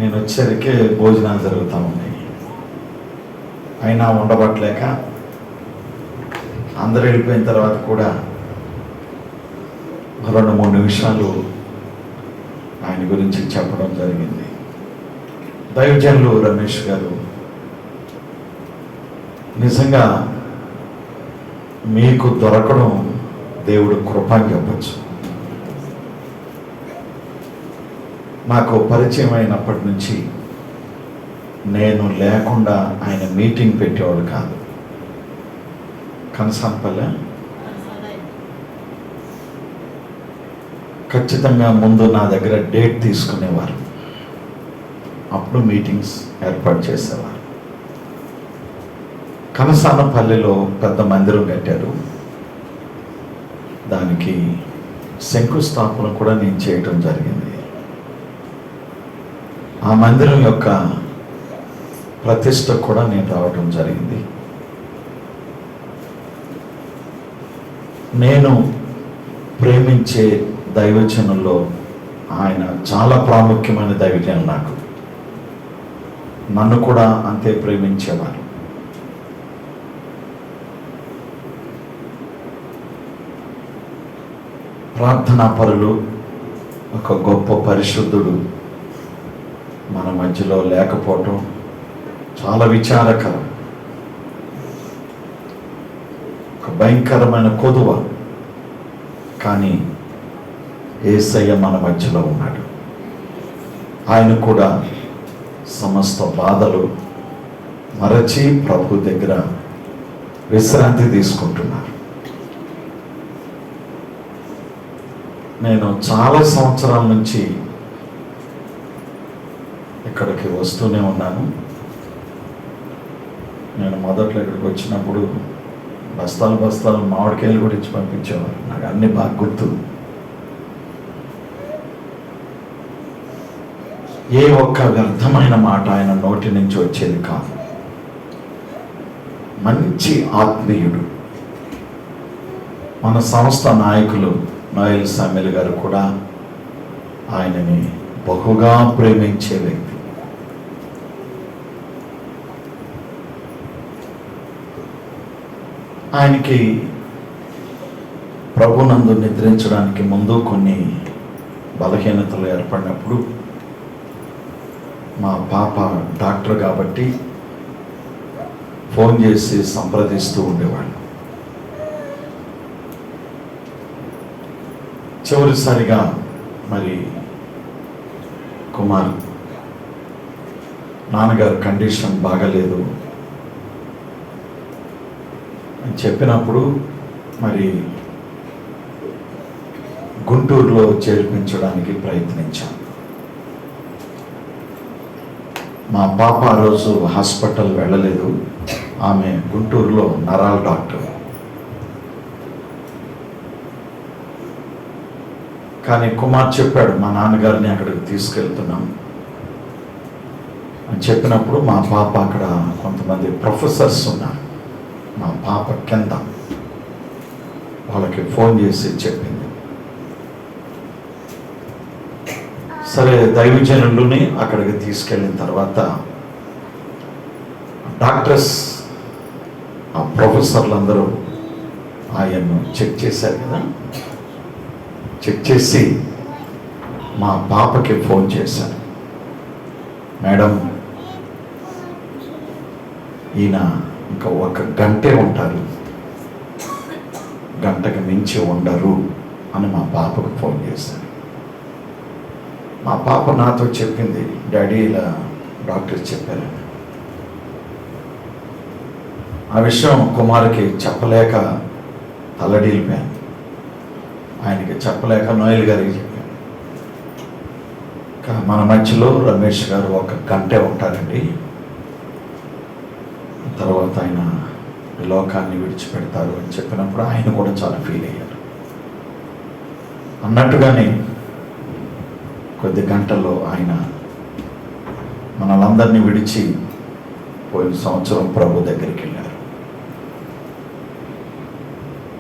నేను వచ్చేసరికి భోజనాలు జరుగుతూ ఉన్నాయి. అయినా ఉండబట్టలేక అందరూ వెళ్ళిపోయిన తర్వాత కూడా 2-3 నిమిషాలు ఆయన గురించి చెప్పడం జరిగింది. దైవజనులు రమేష్ గారు నిజంగా మీకు దొరకడం దేవుడు కృప అని చెప్పచ్చు. నాకు పరిచయం అయినప్పటి నుంచి నేను లేకుండా ఆయన మీటింగ్ పెట్టేవాడు కాదు. కనసాంపల్లె ఖచ్చితంగా ముందు నా దగ్గర డేట్ తీసుకునేవారు. అప్పుడు మీటింగ్స్ ఏర్పాటు చేసేవారు. కనసానపల్లిలో పెద్ద మందిరం కట్టారు. దానికి శంకుస్థాపన కూడా నేను చేయటం జరిగింది. ఆ మందిరం యొక్క ప్రతిష్ట కూడా నేను రావటం జరిగింది. నేను ప్రేమించే దైవజనుల్లో ఆయన చాలా ప్రాముఖ్యమైన దైవజనులు. నాకు నన్ను కూడా అంతే ప్రేమించేవారు. ప్రార్థనా పరులు, ఒక గొప్ప పరిశుద్ధుడు మన మధ్యలో లేకపోవటం చాలా విచారకరం. ఒక భయంకరమైన కొదువ. కానీ యేసయ్య మన మధ్యలో ఉన్నాడు. ఆయన కూడా సమస్త బాధలు మరచి ప్రభు దగ్గర విశ్రాంతి తీసుకుంటున్నారు. నేను చాలా సంవత్సరాల నుంచి ఇక్కడికి వస్తూనే ఉన్నాను. నేను మొదట్లో ఇక్కడికి వచ్చినప్పుడు బస్తాలు మామిడికాయలు కూడా ఇచ్చి పంపించేవారు. నాకు అన్నీ బాగా గుర్తు. ఏ ఒక్క వ్యర్థమైన మాట ఆయన నోటి నుంచి వచ్చేది కాదు. మంచి ఆత్మీయుడు. మన సంస్థ నాయకులు నోయల్ సామ్యుల్ గారు కూడా ఆయనని బహుగా ప్రేమించే వ్యక్తి. ఆయనకి ప్రభునందు నిద్రించడానికి ముందు కొన్ని బలహీనతలు ఏర్పడినప్పుడు మా పాప డాక్టర్ కాబట్టి ఫోన్ చేసి సంప్రదిస్తూ ఉండేవాళ్ళు. చివరిసారిగా మరి కుమార్ నాన్నగారు కండిషన్ బాగలేదు అని చెప్పినప్పుడు మరి గుంటూరులో చేర్పించడానికి ప్రయత్నించాను. మా పాప ఆ రోజు హాస్పిటల్ వెళ్ళలేదు. ఆమె గుంటూరులో నరాల డాక్టర్. కానీ కుమార్ చెప్పాడు, మా నాన్నగారిని అక్కడికి తీసుకెళ్తున్నాం అని చెప్పినప్పుడు మా పాప అక్కడ కొంతమంది ప్రొఫెసర్స్ ఉన్నారు. మా పాప కింద వాళ్ళకి ఫోన్ చేసి చెప్పింది. సరే, దైవజనులని అక్కడికి తీసుకెళ్ళిన తర్వాత డాక్టర్స్, ఆ ప్రొఫెసర్లు అందరూ ఆయన్ను చెక్ చేశారు కదా. చెక్ చేసి మా పాపకి ఫోన్ చేశారు. మేడం, ఈయన ఇంకా 1 గంటే ఉంటారు, గంటకు మించి ఉండరు అని మా పాపకు ఫోన్ చేశారు. మా పాప నాతో చెప్పింది, డాడీ ఇలా డాక్టర్ చెప్పారు. ఆ విషయం కుమార్కి చెప్పలేక తల్లడిల్లిపోయాను. ఆయనకి చెప్పలేక నోయల్ గారికి చెప్పాను. మన మధ్యలో రమేష్ గారు 1 గంటే ఉంటారండి, తర్వాత ఆయన లోకాన్ని విడిచిపెడతారు అని చెప్పినప్పుడు ఆయన కూడా చాలా ఫీల్ అయ్యారు. అన్నట్టుగానే కొద్ది గంటల్లో ఆయన మనలందరినీ విడిచి పోయిన సంవత్సరం ప్రభు దగ్గరికి వెళ్ళారు.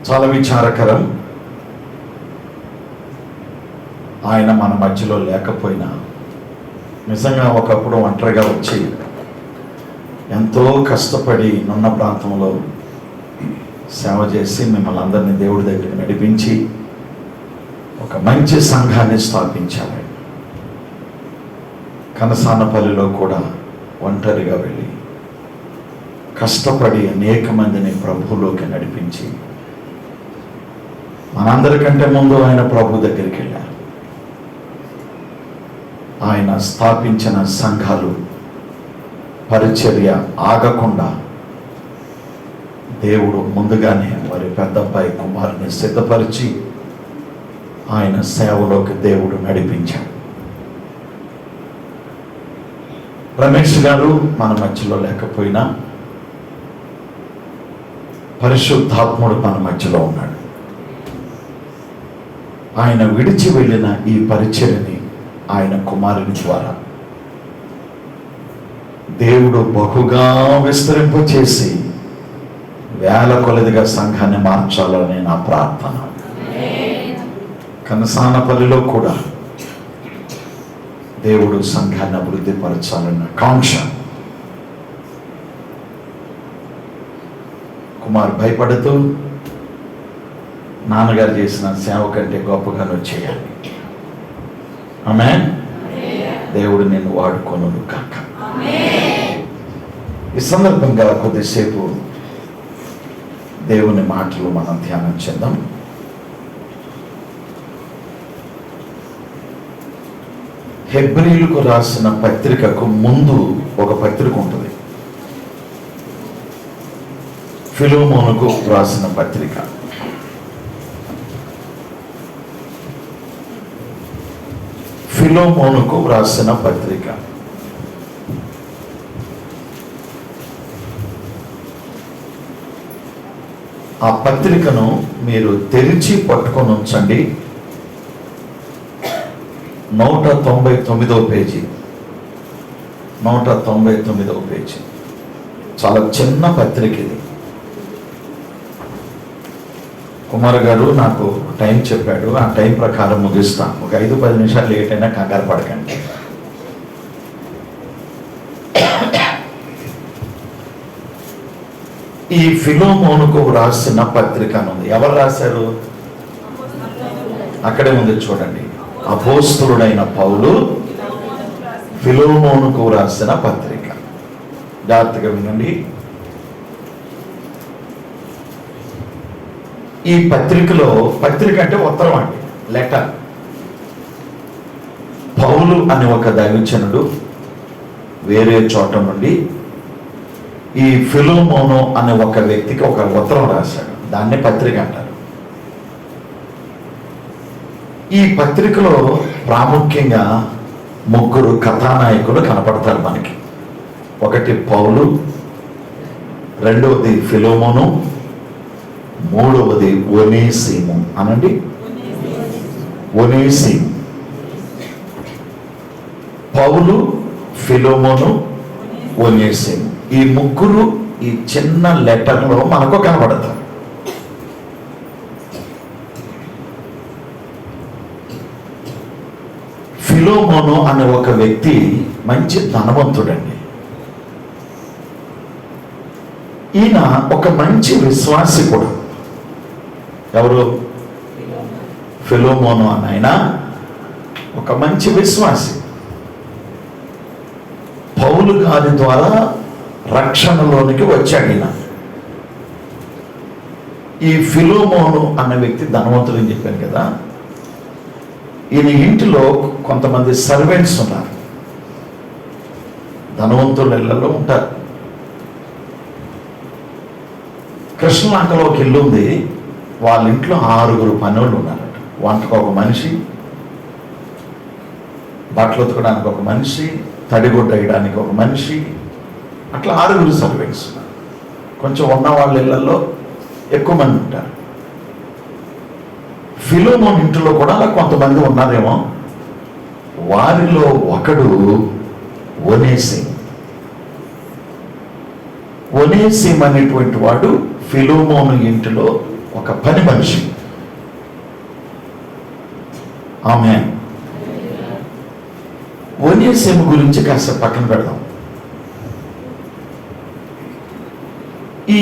చాలా విచారకరం. ఆయన మన మధ్యలో లేకపోయినా నిజంగా ఒకప్పుడు ఒంటరిగా వచ్చి ఎంతో కష్టపడి నున్న ప్రాంతంలో సేవ చేసి మిమ్మల్ని అందరినీ దేవుడి దగ్గరికి నడిపించి ఒక మంచి సంఘాన్ని స్థాపించారు. కనసానపల్లిలో కూడా ఒంటరిగా వెళ్ళి కష్టపడి అనేక మందిని ప్రభువులోకి నడిపించి మనందరికంటే ముందు ఆయన ప్రభు దగ్గరికి వెళ్ళారు. ఆయన స్థాపించిన సంఘాలు పరిచర్య ఆగకుండా దేవుడు ముందుగానే వారి పెద్దబ్బాయి కుమారుని సిద్ధపరిచి ఆయన సేవలోకి దేవుడు నడిపించాడు. రమేష్ గారు మన మధ్యలో లేకపోయినా పరిశుద్ధాత్ముడు మన మధ్యలో ఉన్నాడు. ఆయన విడిచి వెళ్ళిన ఈ పరిచర్యని ఆయన కుమారుని ద్వారా దేవుడు బహుగా విస్తరింపచేసి వేల కొలదిగా సంఘాన్ని మార్చాలని నా ప్రార్థన. కనసానపల్లిలో కూడా దేవుడు సంఘాన్ని అభివృద్ధి పరచాలన్న కాంక్ష. కుమార్ భయపడుతూ నాన్నగారు చేసిన సేవ కంటే గొప్పగా నువ్వు చేయాలి. ఆమేన్. దేవుడు నిన్ను వాడుకొనును కాక. ఈ సందర్భంగా కొద్దిసేపు దేవుని మాటలు మనం ధ్యానం చేద్దాం. హెబ్రీయులకు రాసిన పత్రికకు ముందు ఒక పత్రిక ఉంటుంది, ఫిలోమోనుకు రాసిన పత్రిక. ఫిలోమోనుకు రాసిన పత్రిక ఆ పత్రికను మీరు తెరిచి పట్టుకొని ఉంచండి. 199వ పేజీ, 199వ పేజీ. చాలా చిన్న పత్రిక ఇది. కుమార్ గారు నాకు టైం చెప్పాడు, ఆ టైం ప్రకారం ముగిస్తాను. ఒక 5-10 నిమిషాలు లేట్ అయినా కంగారు పడకండి. ఈ ఫిలోమోనుకు రాసిన పత్రిక ఉంది. ఎవరు రాశారు? అక్కడే ఉంది చూడండి. అపోస్తలుడైన పౌలు ఫిలోమోనుకు రాసిన పత్రిక. జాగ్రత్తగా వినండి. ఈ పత్రికలో, పత్రిక అంటే ఉత్తరం అండి, లెటర్. పౌలు అనే ఒక దైవజనుడు వేరే చోట నుండి ఈ ఫిలోమోను అనే ఒక వ్యక్తికి ఒక ఉత్తరం రాశాడు. దాన్నే పత్రిక అంటారు. ఈ పత్రికలో ప్రాముఖ్యంగా 3 కథానాయకులు కనపడతారు మనకి. ఒకటి పౌలు, రెండవది ఫిలోమోను, మూడవది ఒనేసిము. అనండి, ఒనేసిము. పౌలు, ఫిలోమోను, ఒనేసిము. ఈ 3 ఈ చిన్న లెటర్లో మనకు కనబడతారు. ఫిలోమోను అనే ఒక వ్యక్తి మంచి ధనవంతుడండి. ఈయన ఒక మంచి విశ్వాసి కూడా. ఎవరు? ఫిలోమోను అని ఆయన ఒక మంచి విశ్వాసి. పౌలు గారి ద్వారా రక్షణలోనికి వచ్చాడు ఈయన. ఈ ఫిలోమోను అన్న వ్యక్తి ధనవంతుడు అని చెప్పాను కదా. ఈయన ఇంటిలో కొంతమంది సర్వెంట్స్ ఉన్నారు, ధనవంతుల ఇళ్లలో ఉంటారు. కృష్ణలంకలో ఒక ఇల్లు ఉంది, వాళ్ళ ఇంట్లో 6 పనులు ఉన్నారట. వంటకు ఒక మనిషి, బట్టలు ఉతకడానికి ఒక మనిషి, తడిగుడ్డ వేయడానికి ఒక మనిషి, అట్లా 6 సర్వెంట్స్ ఉన్నారు. కొంచెం ఉన్న వాళ్ళ ఇళ్లలో ఎక్కువ మంది ఉంటారు. ఫిలోమోను ఇంటిలో కూడా అలా కొంతమంది ఉన్నారేమో. వారిలో ఒకడు ఒనేసిము. ఒనేసిము అనేటువంటి వాడు ఫిలోమోను ఇంటిలో ఒక పని మనిషి. ఆమేన్. ఒనేసిము గురించి కాస్త పక్కన పెడదాం. ఈ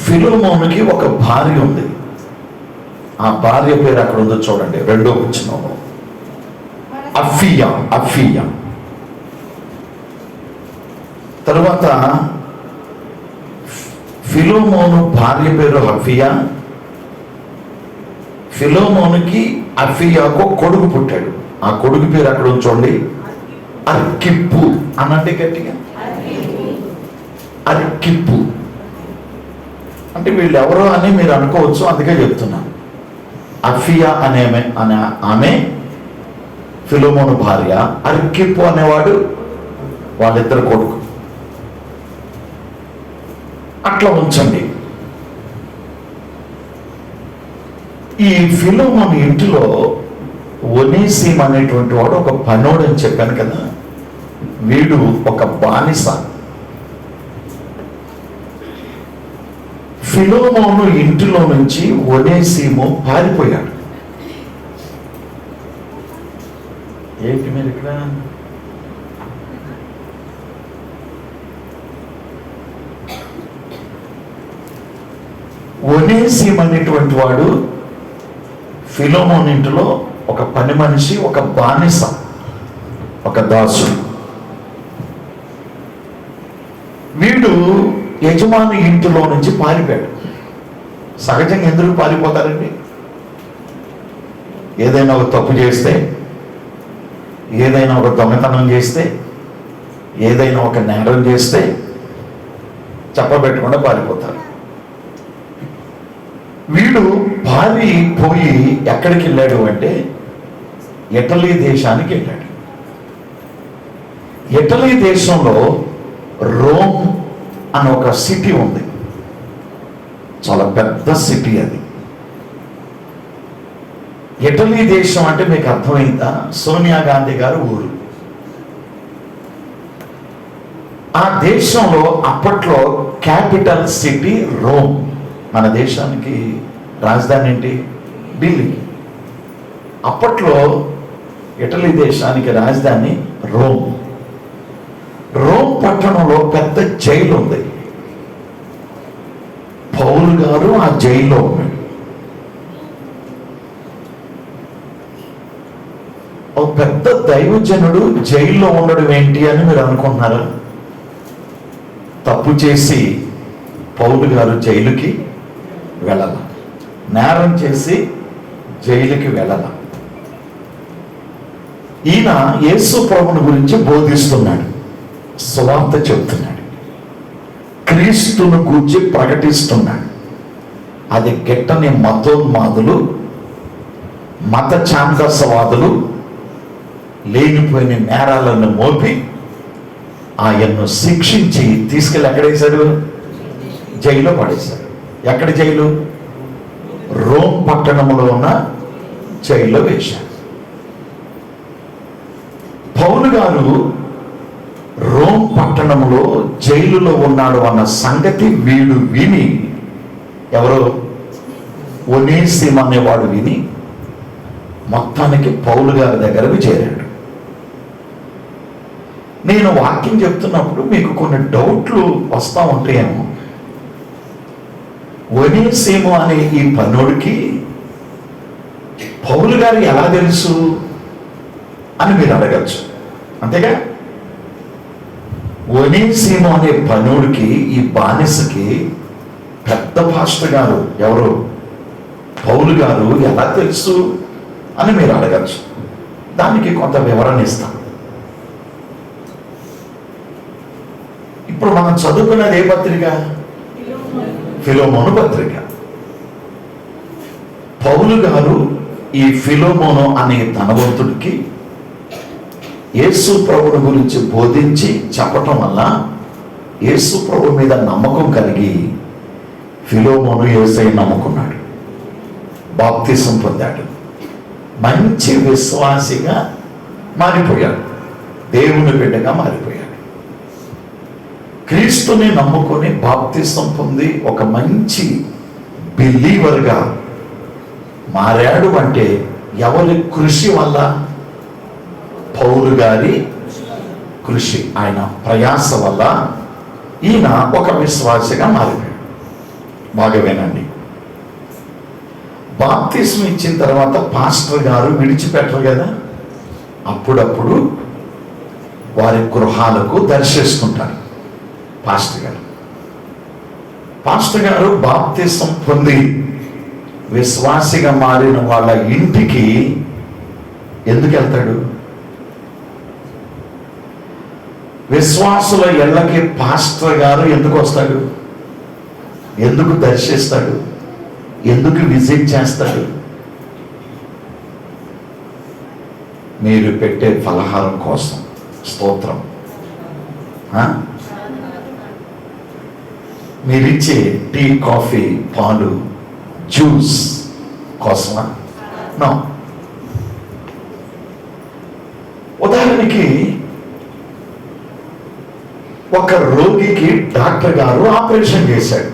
ఫిలోమోనుకి ఒక భార్య ఉంది. ఆ భార్య పేరు అక్కడ ఉందో చూడండి, 2వ వచనంలో, అఫియా. తరువాత ఫిలోమోను భార్య పేరు అఫియా. ఫిలోమోనుకి అఫియాకు కొడుకు పుట్టాడు. ఆ కొడుకు పేరు అక్కడ చూడండి, అర్కిప్పు అనంటే గట్టిగా, అర్కిప్పు. అంటే వీళ్ళు ఎవరో అని మీరు అనుకోవచ్చు, అందుకే చెప్తున్నాను. అఫియా అనే ఆమె ఫిలోమోను భార్య, అర్కిప్పు అనేవాడు వాళ్ళిద్దరు కొడుకు. అట్లా ఉంచండి. ఈ ఫిలోమోను ఇంటిలో ఒనేసిము అనేటువంటి వాడు ఒక పనోడు అని చెప్పాను కదా, వీడు ఒక బానిస. ఫిలోమోను ఇంటిలో నుంచి ఒనేసిము పారిపోయాడు. ఏంటి మీరు ఇక్కడ ఒనేసిము అనేటువంటి వాడు ఫిలోమోను ఇంటిలో ఒక పని మనిషి, ఒక బానిస, ఒక దాసుడు. వీడు యజమాని ఇంటిలో నుంచి పారిపోయాడు. సహజంగా ఎందుకు పారిపోతారండి? ఏదైనా ఒక తప్పు చేస్తే, ఏదైనా ఒక దొంగతనం చేస్తే, ఏదైనా ఒక నేరం చేస్తే చెప్పబెట్టకుండా పారిపోతారు. వీడు పారిపోయి ఎక్కడికి వెళ్ళాడు అంటే ఇటలీ దేశానికి వెళ్ళాడు. ఇటలీ దేశంలో రోమ్ అని ఒక సిటీ ఉంది. చాలా పెద్ద సిటీ అది. ఇటలీ దేశం అంటే మీకు అర్థమైందా? సోనియా గాంధీ గారు ఊరు. ఆ దేశంలో అప్పట్లో క్యాపిటల్ సిటీ రోమ్. మన దేశానికి రాజధాని ఏంటి? ఢిల్లీ. అప్పట్లో ఇటలీ దేశానికి రాజధాని రోమ్. రోమ్ పట్టణంలో పెద్ద జైలు ఉంది. పౌలు గారు ఆ జైల్లో ఉన్నాడు. ఒక పెద్ద దైవజనుడు జైల్లో ఉండడం ఏంటి అని మీరు అనుకుంటున్నారా? తప్పు చేసి పౌలు గారు జైలుకి వెళ్ళాల, నేరం చేసి జైలుకి వెళ్ళాల. ఈయన యేసు ప్రభువుని గురించి బోధిస్తున్నాడు, సువార్త చెబుతున్నాడు, క్రీస్తును గూర్చి ప్రకటిస్తున్నాడు. అది గిట్టని మతోన్మాదులు, మత ఛాందసవాదులు లేనిపోయిన నేరాలను మోపి ఆయన్ను శిక్షించి తీసుకెళ్ళి ఎక్కడేశాడు? జైల్లో పడేశాడు. ఎక్కడ జైలు? రోమ్ పట్టణంలో ఉన్న జైల్లో వేశాడు. పౌలు గారు రోమ్ పట్టణంలో జైలులో ఉన్నాడు అన్న సంగతి వీడు విని, ఎవరో ఒనేసిము అనేవాడు విని మొత్తానికి పౌలు గారి దగ్గరకు చేరాడు. నేను వాక్యం చెప్తున్నప్పుడు మీకు కొన్ని డౌట్లు వస్తూ ఉంటాయేమో. ఒనేసిము అనే ఈ పనుడికి పౌలు గారు ఎలా తెలుసు అని మీరు అడగచ్చు, అంతేగా? ఒనేసిము అనే పనుడికి, ఈ బానిసకి పెద్ద పాస్టర్ గారు ఎవరు? పౌలు గారు ఎలా తెలుసు అని మీరు అడగచ్చు. దానికి కొంత వివరణ ఇస్తాం. ఇప్పుడు మనం చదువుకున్నది ఏ పత్రిక? ఫిలోమోను పత్రిక. పౌలు గారు ఈ ఫిలోమోను అనే ధనవంతుడికి యేసు ప్రభువుని గురించి బోధించి చెప్పటం వల్ల యేసు ప్రభు మీద నమ్మకం కలిగి ఫిలోమోను యేసయ్యను నమ్ముకున్నాడు, బాప్తిసం పొందాడు, మంచి విశ్వాసిగా మారిపోయాడు, దేవుని బిడ్డగా మారిపోయాడు. క్రీస్తుని నమ్ముకొని బాప్తిసం పొంది ఒక మంచి బిలీవర్గా మారాడు. అంటే ఎవరి కృషి వల్ల? పౌలు గారి కృషి, ఆయన ప్రయాస వల్ల ఈయన ఒక విశ్వాసిగా మారిపోయాడు. బాగా వినండి, బాప్తిస్మం ఇచ్చిన తర్వాత పాస్టర్ గారు విడిచిపెట్టరు కదా, అప్పుడప్పుడు వారి గృహాలకు దర్శిస్తుంటారు. పాస్టర్ గారు బాప్తిస్మం పొంది విశ్వాసిగా మారిన వాళ్ళ ఇంటికి ఎందుకు వెళ్తాడు? విశ్వాసుల ఇళ్ళకి పాస్టర్ గారు ఎందుకు వస్తాడు? ఎందుకు దర్శిస్తాడు? ఎందుకు విజిట్ చేస్తాడు? మీరు పెట్టే ఫలహారం కోసం. స్తోత్రం. మీరిచ్చే టీ, కాఫీ, పాలు, జ్యూస్ కోసమా? నో. ఉదాహరణకి ఒక రోగికి డాక్టర్ గారు ఆపరేషన్ చేశాడు.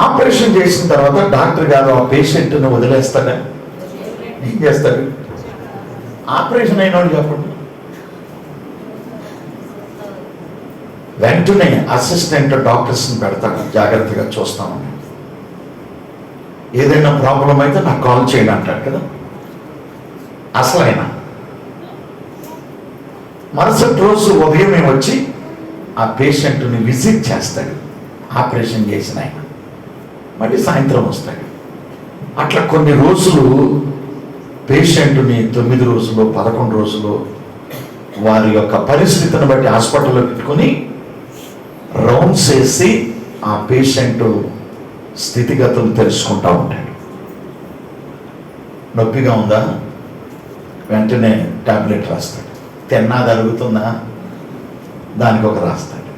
ఆపరేషన్ చేసిన తర్వాత డాక్టర్ గారు ఆ పేషెంట్ను వదిలేస్తాడా? ఏం చేస్తాడు? ఆపరేషన్ అయినాడు చెప్పండి, వెంటనే అసిస్టెంట్ డాక్టర్స్ని పెడతాడు, జాగ్రత్తగా చూస్తామని. ఏదైనా ప్రాబ్లం అయితే నాకు కాల్ చేయండి అంటాడు కదా. అసలు ఆయన మరుసటి రోజు ఉదయమే వచ్చి ఆ పేషెంట్ని విజిట్ చేస్తాడు. ఆపరేషన్ చేసిన ఆయన మళ్ళీ సాయంత్రం వస్తాడు. అట్లా కొన్ని రోజులు పేషెంట్ని 9 రోజులు 11 రోజులు వారి యొక్క పరిస్థితిని బట్టి హాస్పిటల్లో పెట్టుకుని రౌండ్స్ వేసి ఆ పేషెంట్ స్థితిగతులు తెలుసుకుంటూ ఉంటాడు. నొప్పిగా ఉందా? వెంటనే టాబ్లెట్ రాస్తాడు. తిన్నా జరుగుతుందా? దానికి ఒక రాస్తాడు.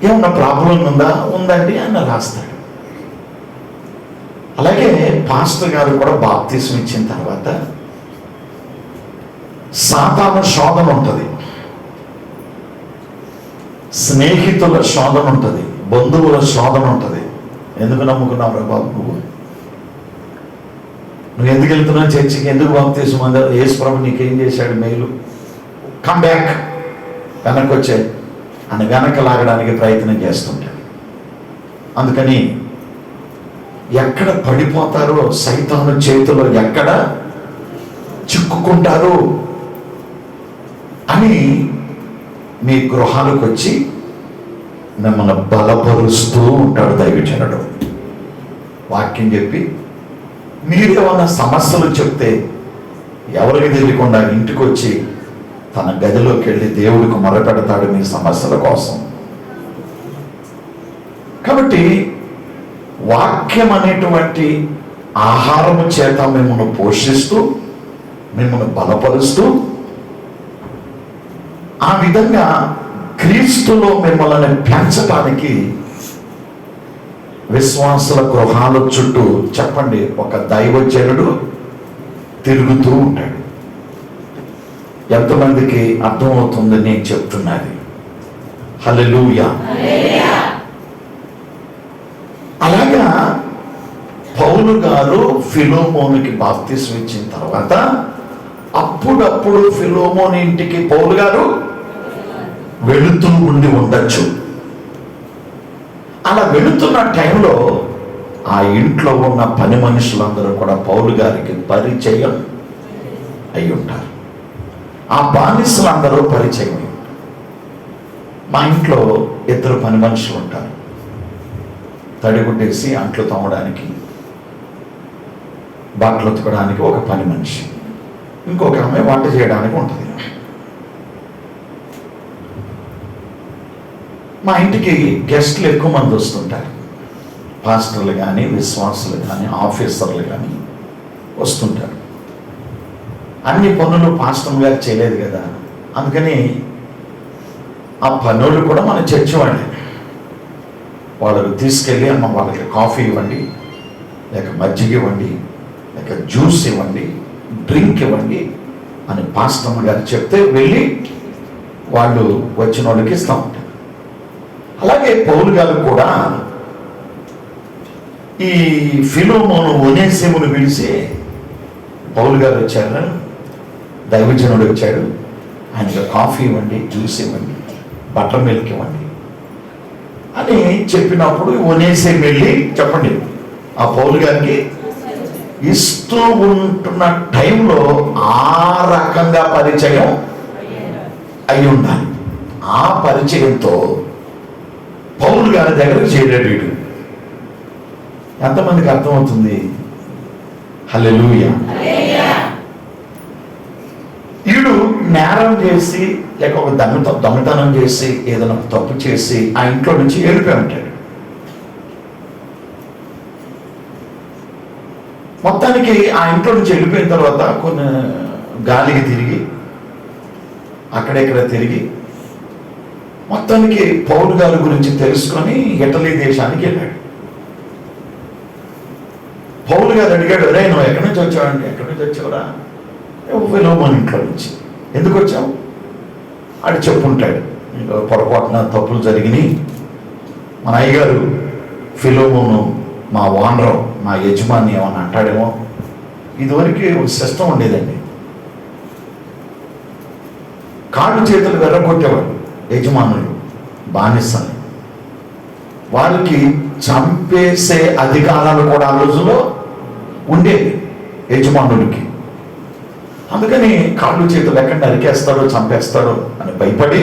ఏమన్నా ప్రాబ్లం ఉందా? ఉందండి అని రాస్తాడు. అలాగే పాస్టర్ గారు కూడా బాప్తిస్మం ఇచ్చిన తర్వాత సాతాను శోధన ఉంటుంది, స్నేహితుల శోధన ఉంటుంది, బంధువుల శోధన ఉంటుంది. ఎందుకు నమ్ముకున్నావు రా బాబు? నువ్వు ఎందుకు వెళ్తున్నావు చర్చికి? ఎందుకు బాప్తిస్మం పొందావు? యేసు ప్రభు నీకేం చేశాడు మేలు? కమ్ బ్యాక్, వెనక్కి వచ్చే అని వెనక లాగడానికి ప్రయత్నం చేస్తుంటాడు. అందుకని ఎక్కడ పడిపోతారో, సైతాను చేతిలో ఎక్కడ చిక్కుకుంటారో అని మీ గృహాలకు వచ్చి మిమ్మల్ని బలపరుస్తూ ఉంటాడు దైవజనుడు. వాక్యం చెప్పి మీరేమన్నా సమస్యలు చెప్తే ఎవరికి తెలియకుండా ఇంటికి వచ్చి తన గదిలోకి వెళ్ళి దేవుడికి మొరపెడతాడు మీ సమస్యల కోసం. కాబట్టి వాక్యం అనేటువంటి ఆహారము చేత మిమ్మల్ని పోషిస్తూ మిమ్మల్ని బలపరుస్తూ ఆ విధంగా క్రీస్తులో మిమ్మల్ని పెంచడానికి విశ్వాసుల గృహాల చుట్టూ చెప్పండి ఒక దైవజనుడు తిరుగుతూ ఉంటాడు. ఎంతమందికి అర్థమవుతుంది నేను చెప్తున్నది? హల్లెలూయా. అలాగా పౌలు గారు ఫిలోమోనుకి బాప్తిస్మం ఇచ్చిన తర్వాత అప్పుడప్పుడు ఫిలోమోను ఇంటికి పౌలు గారు వెళుతూ ఉండి ఉండొచ్చు. అలా వెళుతున్న టైంలో ఆ ఇంట్లో ఉన్న పని మనుషులందరూ కూడా పౌలు గారికి పరిచయం అయి ఉంటారు. ఆ బానిసలందరూ పరిచయం. మా ఇంట్లో 2 పని మనుషులు ఉంటారు. తడిగుడ్డేసి అంట్లు తోమడానికి, బట్టలు ఉతకడానికి ఒక పని మనిషి, ఇంకొక ఆమె వంట చేయడానికి ఉంటుంది. మా ఇంటికి గెస్ట్లు ఎక్కువ మంది వస్తుంటారు. పాస్టర్లు కానీ, విశ్వాసులు కానీ, ఆఫీసర్లు కానీ వస్తుంటారు. అన్ని పనులు పాస్టర్ గారు చేయలేదు కదా, అందుకని ఆ పనులు కూడా మన చర్చి వాళ్ళే. వాళ్ళకు తీసుకెళ్ళి అమ్మ వాళ్ళకి కాఫీ ఇవ్వండి, లేక మజ్జిగ ఇవ్వండి, లేక జ్యూస్ ఇవ్వండి, డ్రింక్ ఇవ్వండి అని పాస్టర్ గారు చెప్తే వెళ్ళి వాళ్ళు వచ్చిన వాళ్ళకి ఇస్తూ ఉంటారు. అలాగే పౌలు గారు కూడా ఈ ఫిలోమోను ఒనేసిమును పిలిచి, పౌలు గారు వచ్చారు, దైవజనుడు వచ్చాడు, ఆయనకి కాఫీ ఇవ్వండి, జ్యూస్ ఇవ్వండి, బటర్ మిల్క్ ఇవ్వండి అని చెప్పినప్పుడు ఒనేసేము వెళ్ళి చెప్పండి ఆ పౌలు గారికి ఇస్తూ ఉంటున్న టైంలో ఆ రకంగా పరిచయం అయి ఉండాలి. ఆ పరిచయంతో పౌలు గారి దగ్గరకు చేరాడు వీడు. ఎంతమందికి అర్థమవుతుంది? హల్లెలూయా. వీడు నేరం చేసి లేక ఒక దొంగతనం చేసి ఏదైనా తప్పు చేసి ఆ ఇంట్లో నుంచి వెళ్ళిపోయి ఉంటాడు. మొత్తానికి ఆ ఇంట్లో నుంచి వెళ్ళిపోయిన తర్వాత కొన్ని గాలికి తిరిగి అక్కడెక్కడ తిరిగి మొత్తానికి పౌలు గారి గురించి తెలుసుకొని ఇటలీ దేశానికి వెళ్ళాడు. పౌలు గారు అడిగాడు, రే నువ్వు ఎక్కడి నుంచి వచ్చావండి? ఎక్కడి నుంచి వచ్చావురా? ఫిలోమోను ఇంట్లో నుంచి. ఎందుకు వచ్చావు? ఆడు చెప్పుంటాడు, ఇంకా పొరపాటున తప్పులు జరిగినాయి, మన అయ్యగారు ఫిలోమోను మా ఓనరు మా యజమాని ఏమన్నా అంటాడేమో. ఇదివరకు ఒక సిస్టమ్ ఉండేదండి, కాళ్ళు చేతులు వెర్రగొట్టేవాడు యజమానులు బానిసని. వారికి చంపేసే అధికారాలు కూడా ఆ రోజుల్లో ఉండేవి యజమానుడికి. అందుకని కాళ్ళు చేతులు ఎక్కడ నరికేస్తాడో చంపేస్తాడో అని భయపడి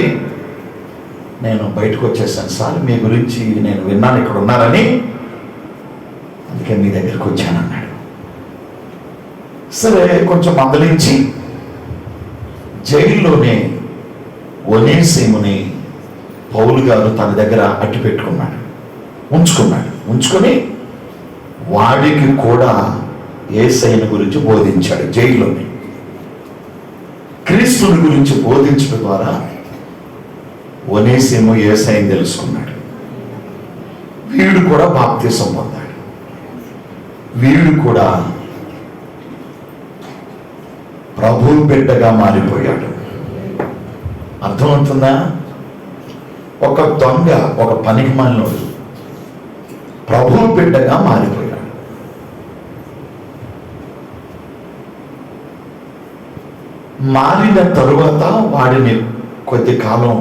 నేను బయటకు వచ్చేసాను సార్, మీ గురించి నేను విన్నాను, ఇక్కడ ఉన్నారని, అందుకే మీ దగ్గరికి వచ్చానన్నాడు. సరే కొంచెం మందలించి జైల్లోనే ఒనేసిముని పౌలు గారు తన దగ్గర అట్టి పెట్టుకున్నాడు, ఉంచుకొని వాడికి కూడా యేసయ్యను గురించి బోధించాడు. జైల్లోనే క్రీస్తుని గురించి బోధించడం ద్వారా ఒనేసిము యేసయ్యను తెలుసుకున్నాడు. వీడు కూడా బాప్తిసం పొందాడు. వీడు కూడా ప్రభు బిడ్డగా మారిపోయాడు. అర్థమవుతుందా? ఒక దొంగ, ఒక పనికిమాలినోడు ప్రభు బిడ్డగా మారిపోయాడు. మారిన తరువాత వాడిని కొద్ది కాలం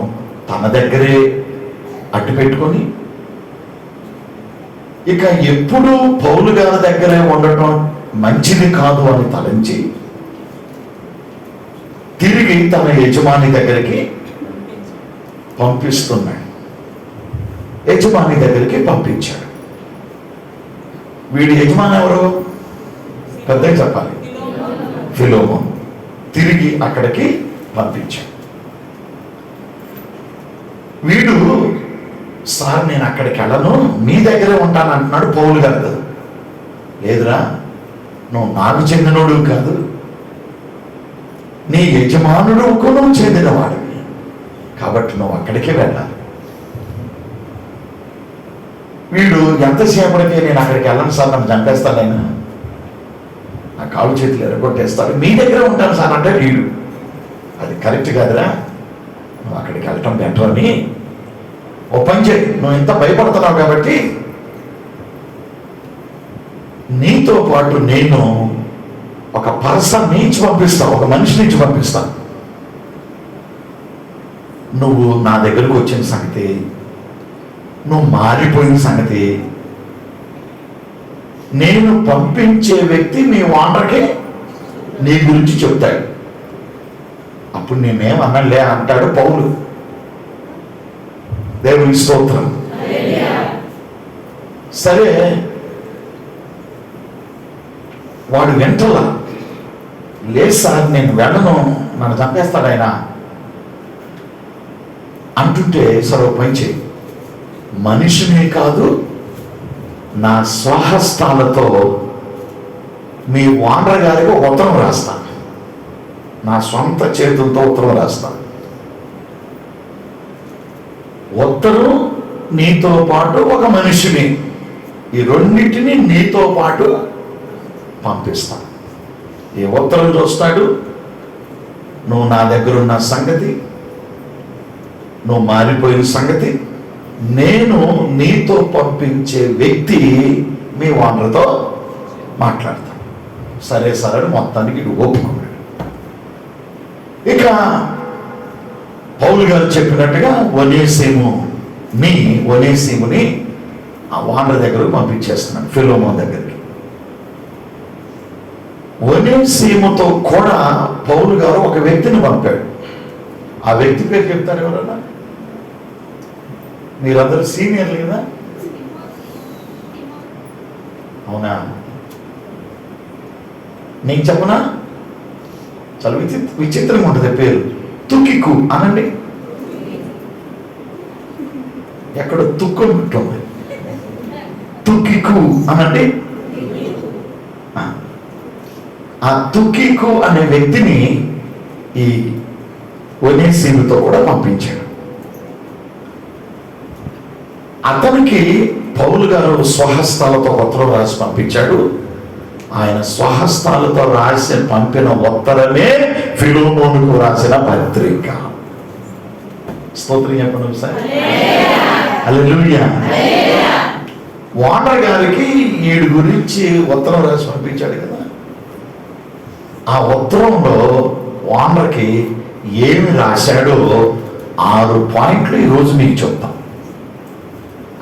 తన దగ్గరే అట్టు పెట్టుకొని ఇక ఎప్పుడూ పౌలు గారి దగ్గరే ఉండటం మంచిది కాదు అని తలంచి తిరిగి తన యజమాని దగ్గరికి పంపిస్తున్నాడు. యజమాని దగ్గరికి పంపించాడు. వీడి యజమాని ఎవరు? పెద్దగా చెప్పాలి, ఫిలోమోను. తిరిగి అక్కడికి పంపించాడు. వీడు సార్ నేను అక్కడికి వెళ్ళను, మీ దగ్గరే ఉంటాను అంటున్నాడు. పౌలు గారు లేదురా, నువ్వు నాకు చెందినోడు కాదు, నీ యజమానుడుకు నువ్వు చెందినవాడివి, కాబట్టి నువ్వు అక్కడికే వెళ్ళాలి. వీడు ఎంతసేపటికి నేను అక్కడికి వెళ్ళను సార్, నన్ను చంపేస్తాడైనా, నా కాళ్ళు చేతులు ఎరగొట్టేస్తాడు, మీ దగ్గర ఉంటాను సార్ అంటే వీడు అది కరెక్ట్ కాదురా, నువ్వు అక్కడికి వెళ్ళటం బెటర్ అని ఓ పని చేయి, నువ్వు ఇంత భయపడుతున్నావు కాబట్టి నీతో పాటు నేను ఒక పర్సన్ నుంచి పంపిస్తాను, ఒక మనిషి నుంచి పంపిస్తాను. నువ్వు నా దగ్గరకు వచ్చిన సంగతి, నువ్వు మారిపోయిన సంగతి నేను పంపించే వ్యక్తి మీ ఓనర్కి నీ గురించి చెప్తాడు. అప్పుడు నేనేమన్నలే అంటాడు పౌలు. దేవుని స్తోత్రం. సరే వాడు వెంటలా లేదు సార్ నేను వెళ్ళను, నన్ను చంపేస్తాడు ఆయన అంటుంటే, సరే పని చేయి, మనిషిని కాదు నా స్వహస్తాలతో మీ ఓనర్ గారికి ఒక ఉత్తరం రాస్తాను, నా సొంత చేతులతో ఉత్తరం రాస్తాను. ఉత్తరం నీతో పాటు ఒక మనిషిని, ఈ రెండింటిని నీతో పాటు పంపిస్తాను. ఈ ఉత్తరం చూస్తాడు, నువ్వు నా దగ్గర ఉన్న సంగతి, నువ్వు మారిపోయిన సంగతి, నేను నీతో పంపించే వ్యక్తి మీ ఓనర్తో మాట్లాడతాను. సరే సరే మొత్తానికి ఒప్పుకున్నాడు. ఇక పౌలు గారు చెప్పినట్టుగా ఒనేసిముని ఆ వానర్ దగ్గరకు పంపించేస్తున్నాడు, ఫిలోమోన్ దగ్గరికి. ఒనేసిముతో కూడా పౌలు గారు ఒక వ్యక్తిని పంపాడు. ఆ వ్యక్తి పేరు చెప్తారు ఎవరన్నా? మీరందరూ సీనియర్లు కదా, అవునా? నీకు చెప్పనా? చాలా విచిత్రంగా ఉంటుంది పేరు. తుకికు అనండి. ఎక్కడ తుక్కు ఉంటుంది? తుకికు అనండి. ఆ తుకికు అనే వ్యక్తిని ఈ ఒనేసిముతో కూడా పంపించాడు. అతనికి పౌలు గారు స్వహస్తాలతో ఉత్తరం రాసి పంపించాడు. ఆయన స్వహస్తాలతో రాసి పంపిన ఉత్తరమే ఫిలోమోనుకు రాసిన పత్రిక. స్తోత్రం చెప్పండి ఒకసారి. హల్లెలూయా. వానర్ గారికి వీడి గురించి ఉత్తరం రాసి పంపించాడు కదా. ఆ ఉత్తరంలో వానర్కి ఏమి రాశాడో 6 పాయింట్లు ఈరోజు మీకు చెప్తాం.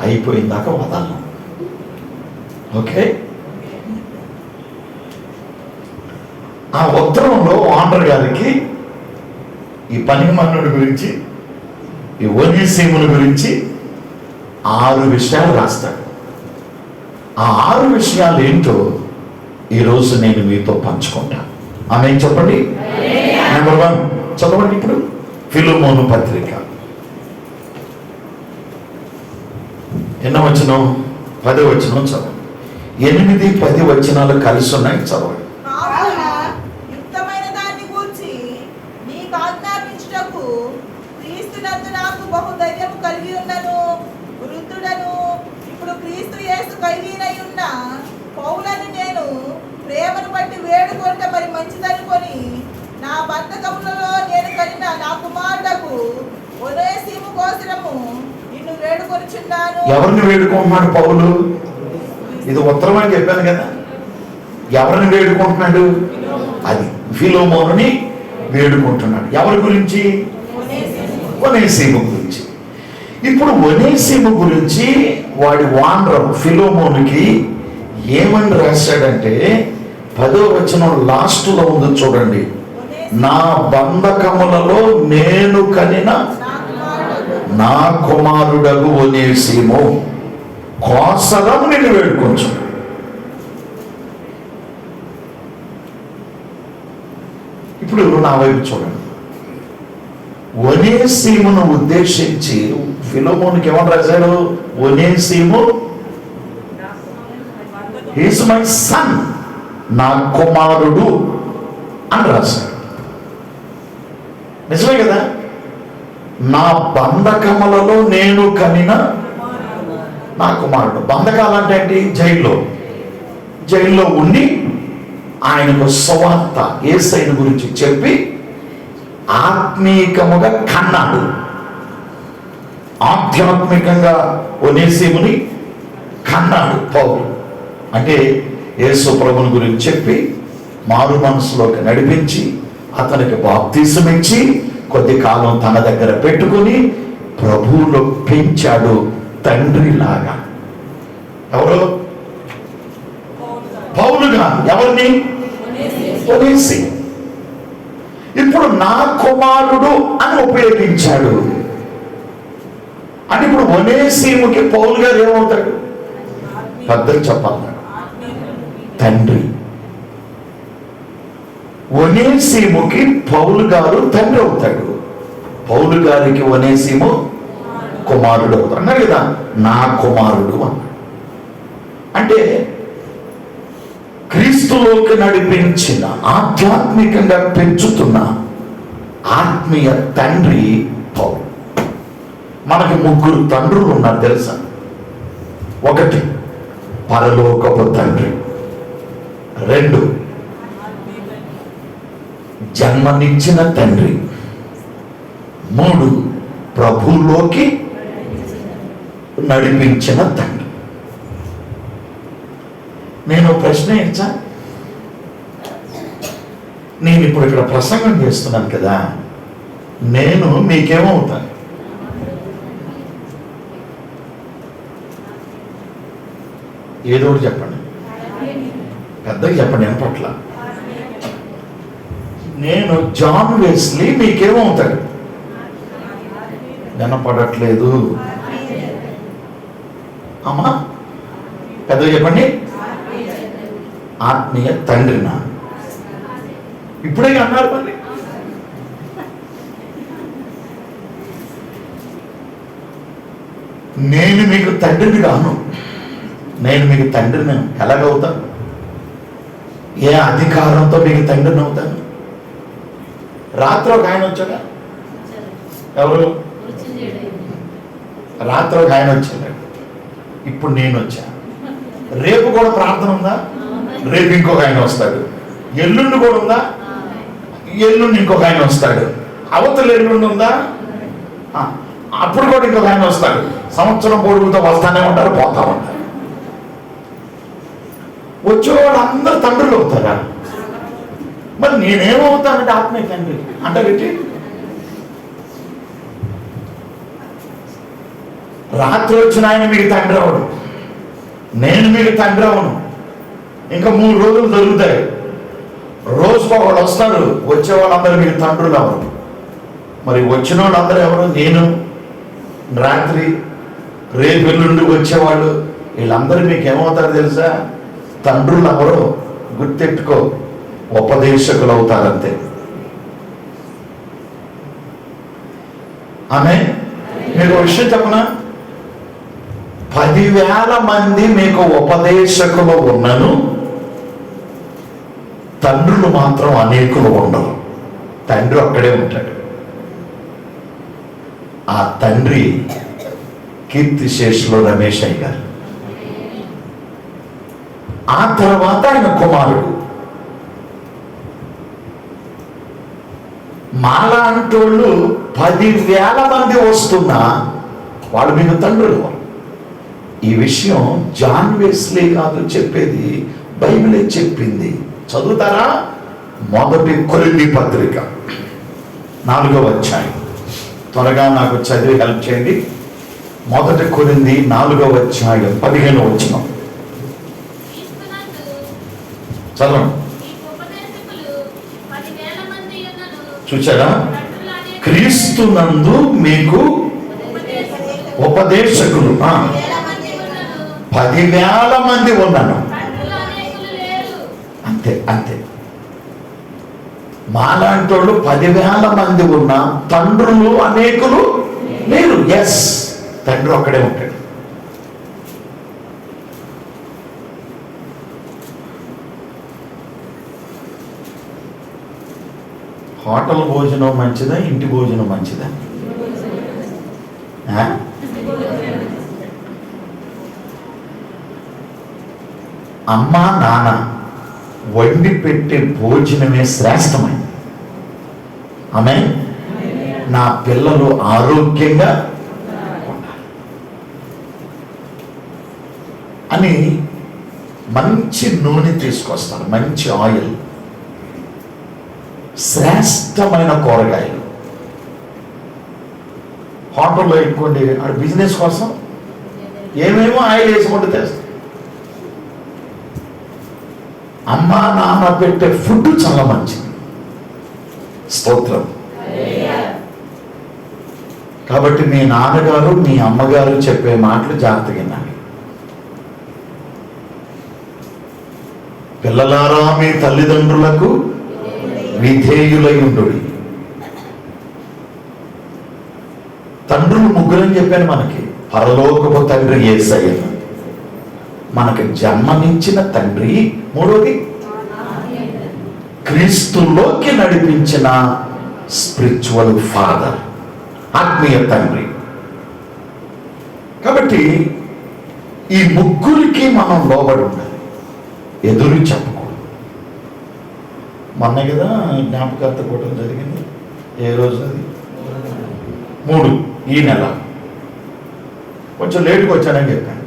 అయిపోయిందాక వదలను. ఓకే. ఆ ఉత్తరంలో వానర్ గారికి ఈ పనిమన్నుడి గురించి, ఈ ఒనేసిముని గురించి 6 విషయాలు రాస్తాడు. ఆ 6 విషయాలు ఏంటో ఈరోజు నేను మీతో పంచుకుంటాను. ఆమె చెప్పండి. నెంబర్ 1 చదవండి ఇప్పుడు. ఫిలోమోను పత్రిక ఎన్నో వచనం? 10వ వచనం చదవండి. 8, 10 వచనాలు కలిసి ఉన్నాయి, చదవండి. కలిగి ఉన్నను వృద్ధుడను ఇప్పుడు క్రీస్తు యేసు కలిగినై ఉన్న పౌలను నేను ప్రేమను బట్టి వేడుకొంట మరి మంచిదనుకొని నా బంధకములలో నేను కనిన నా కుమారుడకు ఒనేసిము కోసము నిన్ను వేడుకొనుచున్నాను. ఎవరిని వేడుకుంటున్నాడు పౌలు? ఇది ఉత్తరం అని చెప్పాను కదా. ఎవరిని వేడుకుంటున్నాడు? అది ఫిలోమోనుని వేడుకుంటున్నాడు. ఎవరి గురించి? ఒనేసిము గురించి. ఇప్పుడు ఒనేసిము గురించి వాడి వానరం ఫిలోమోనుకి ఏమని రాశాడంటే 10వ వచనం లాస్ట్లో ఉంది చూడండి. నా బంధకములలో నేను కనిన నా కుమారుడగు ఒనేసిము కోసరం నేను వేడుకొంచు. ఇప్పుడు నా వైపు చూడండి. ఒనేసిమును ఉద్దేశించి ఫిలోమోనుకి ఏమని రాశాడు? ఒనేసిము ఈజ్ మై సన్, నా కుమారుడు అని రాశాడు. నిజమే కదా. నా బంధకములలో నేను కనిన నా కుమారుడు. బంధకాలు అంటే ఏంటి? జైల్లో ఉండి ఆయనకు సువార్త యేసయ్య గురించి చెప్పి ఆత్మీకముగా కన్నాడు. ఆధ్యాత్మికంగా ఒనేసిముని కన్నాడు పౌలు. అంటే యేసు ప్రభుని గురించి చెప్పి మారు మనసులోకి నడిపించి అతనికి బాప్తిసం ఇచ్చి కొద్ది కాలం తన దగ్గర పెట్టుకుని ప్రభువులో పెంచాడు తండ్రి లాగా. ఎవరు? పౌలుగా. ఎవరిని? ఒనేసిము. ఇప్పుడు నా కుమారుడు అని ఉపయోగించాడు. అంటే ఇప్పుడు ఒనేసిముకి పౌలు గారు ఏమవుతాడు? పెద్దలు చెప్పాలన్నాడు, తండ్రి. ఒనేసిముకి పౌలు గారు తండ్రి అవుతాడు. పౌలు గారికి ఒనేసిము కుమారుడు అవుతాడు. అన్నారు కదా, నా కుమారుడు అన్నాడు. అంటే క్రీస్తులోకి నడిపించిన, ఆధ్యాత్మికంగా పెంచుతున్న ఆత్మీయ తండ్రి పౌలు. మనకి 3 తండ్రులు ఉన్నారు తెలుసా? 1 పరలోకపు తండ్రి, 2 జన్మనిచ్చిన తండ్రి, 3 ప్రభువులోకి నడిపించిన తండ్రి. నేను ప్రశ్న ఇచ్చా, నేను ఇప్పుడు ఇక్కడ ప్రసంగం చేస్తున్నాను కదా, నేను మీకేమవుతాను? ఏదో ఒకటి చెప్పండి, పెద్దగా చెప్పండి, నేను పట్ల. నేను జాన్ వెస్లీ మీకేమవుతాడు? వినపడట్లేదు అమ్మా, పెద్దగా చెప్పండి. ఆత్మీయ తండ్రినా? ఇప్పుడే అన్నారు మళ్ళీ. నేను మీకు తండ్రిని కాను. నేను మీకు తండ్రిని ఎలాగవుతాను? ఏ అధికారంతో మీకు తండ్రిని అవుతాను? రాత్రి ఒక ఆయన వచ్చాడా? ఎవరు? రాత్రి ఒక ఆయన వచ్చాడు, ఇప్పుడు నేను వచ్చా. రేపు కూడా ప్రార్థన ఉందా? రేపు ఇంకొక ఆయన వస్తాడు. ఎల్లుండి కూడా ఉందా? ఎల్లుండి ఇంకొక ఆయన వస్తాడు. అవతల ఎల్లుండి ఉందా? అప్పుడు కూడా ఇంకొక ఆయన వస్తాడు. సంవత్సరం పొడుగుతో వస్తానే ఉంటారు, పోతా ఉంటారు. వచ్చేవాడు అందరు తండ్రులు అవుతారా? మరి నేనేమవుతానంటే ఆత్మీయ తండ్రి అంటే పెట్టి. రాత్రి వచ్చిన ఆయన మీకు తండ్రి అవడు, నేను మీకు తండ్రి అవను. ఇంకా 3 రోజులు దొరుకుతాయి. రోజుకు ఒకడు వస్తారు, వచ్చేవాళ్ళందరూ మీకు తండ్రులు అవరు. మరి వచ్చిన వాళ్ళందరూ ఎవరు? నేను, రాత్రి, రేపు ఎల్లుండి వచ్చేవాళ్ళు, వీళ్ళందరూ మీకు ఏమవుతారు తెలుసా? తండ్రులు ఎవరు? గుర్తెట్టుకో, ఉపదేశకులు అవుతారంతే. ఆమె మీకు ఒక విషయం చెప్పనా? 10,000 మంది మీకు ఉపదేశకులు ఉన్నను, తండ్రులు మాత్రం అనేకులు ఉండరు. తండ్రి అక్కడే ఉంటాడు. ఆ తండ్రి కీర్తిశేషులు రమేష్ అయ్య గారు. ఆ తర్వాత ఆయన కుమారుడు. మాలా అంటోళ్ళు 10,000 మంది వస్తున్నా వాళ్ళు మీకు తండ్రులు. ఈ విషయం జాన్ వెస్లీ కాదు చెప్పేది, బైబిలే చెప్పింది. చదువుతారా? 1 కొరింథీ పత్రిక 4వ అధ్యాయం. త్వరగా నాకు చదివి హెల్ప్ చేయండి. 1 కొరింథీ 4వ అధ్యాయం 15వ వచనం చదవండి. చూచారా? క్రీస్తునందు మీకు ఉపదేశకులు 10,000 మంది ఉన్నాను. అంతే అంతే. మాలాంటోళ్ళు 10,000 మంది ఉన్నా తండ్రులు అనేకులు లేరు. ఎస్, తండ్రి ఒక్కడే ఉంటాడు. హోటల్ భోజనం మంచిదా, ఇంటి భోజనం మంచిదా? అమ్మా నాన్న వండి పెట్టే భోజనమే శ్రేష్టమైంది. ఆమె నా పిల్లలు ఆరోగ్యంగా ఉండాలి అని మంచి నూనె తీసుకొస్తారు, మంచి ఆయిల్, శ్రేష్టమైన కూరగాయలు. హోటల్లో ఎక్కువండి ఆడ బిజినెస్ కోసం ఏమేమో ఆయిల్ వేసుకుంటూ తెస్తారు. అమ్మా నాన్న పెట్టే ఫుడ్ చాలా మంచిది. స్తోత్రం. కాబట్టి మీ నాన్నగారు మీ అమ్మగారు చెప్పే మాటలు జాగ్రత్తగా వినాలి. పిల్లలారా మీ తల్లిదండ్రులకు విధేయులై ఉండుడి. తండ్రులు ముగ్గురని చెప్పాను మనకి. పరలోకపు తండ్రి యేసయ్య, మనకి జన్మనిచ్చిన తండ్రి, మూడోది క్రీస్తులోకి నడిపించిన స్పిరిచువల్ ఫాదర్, ఆత్మీయ తండ్రి. కాబట్టి ఈ ముగ్గురికి మనం లోబడి ఉండాలి, ఎదురు చెప్పకూడదు. మొన్న కదా జ్ఞాపకార్థ కూటమి జరిగింది. ఏ రోజు అది? 3 ఈ నెల. కొంచెం లేటుగా వచ్చానని చెప్పాను.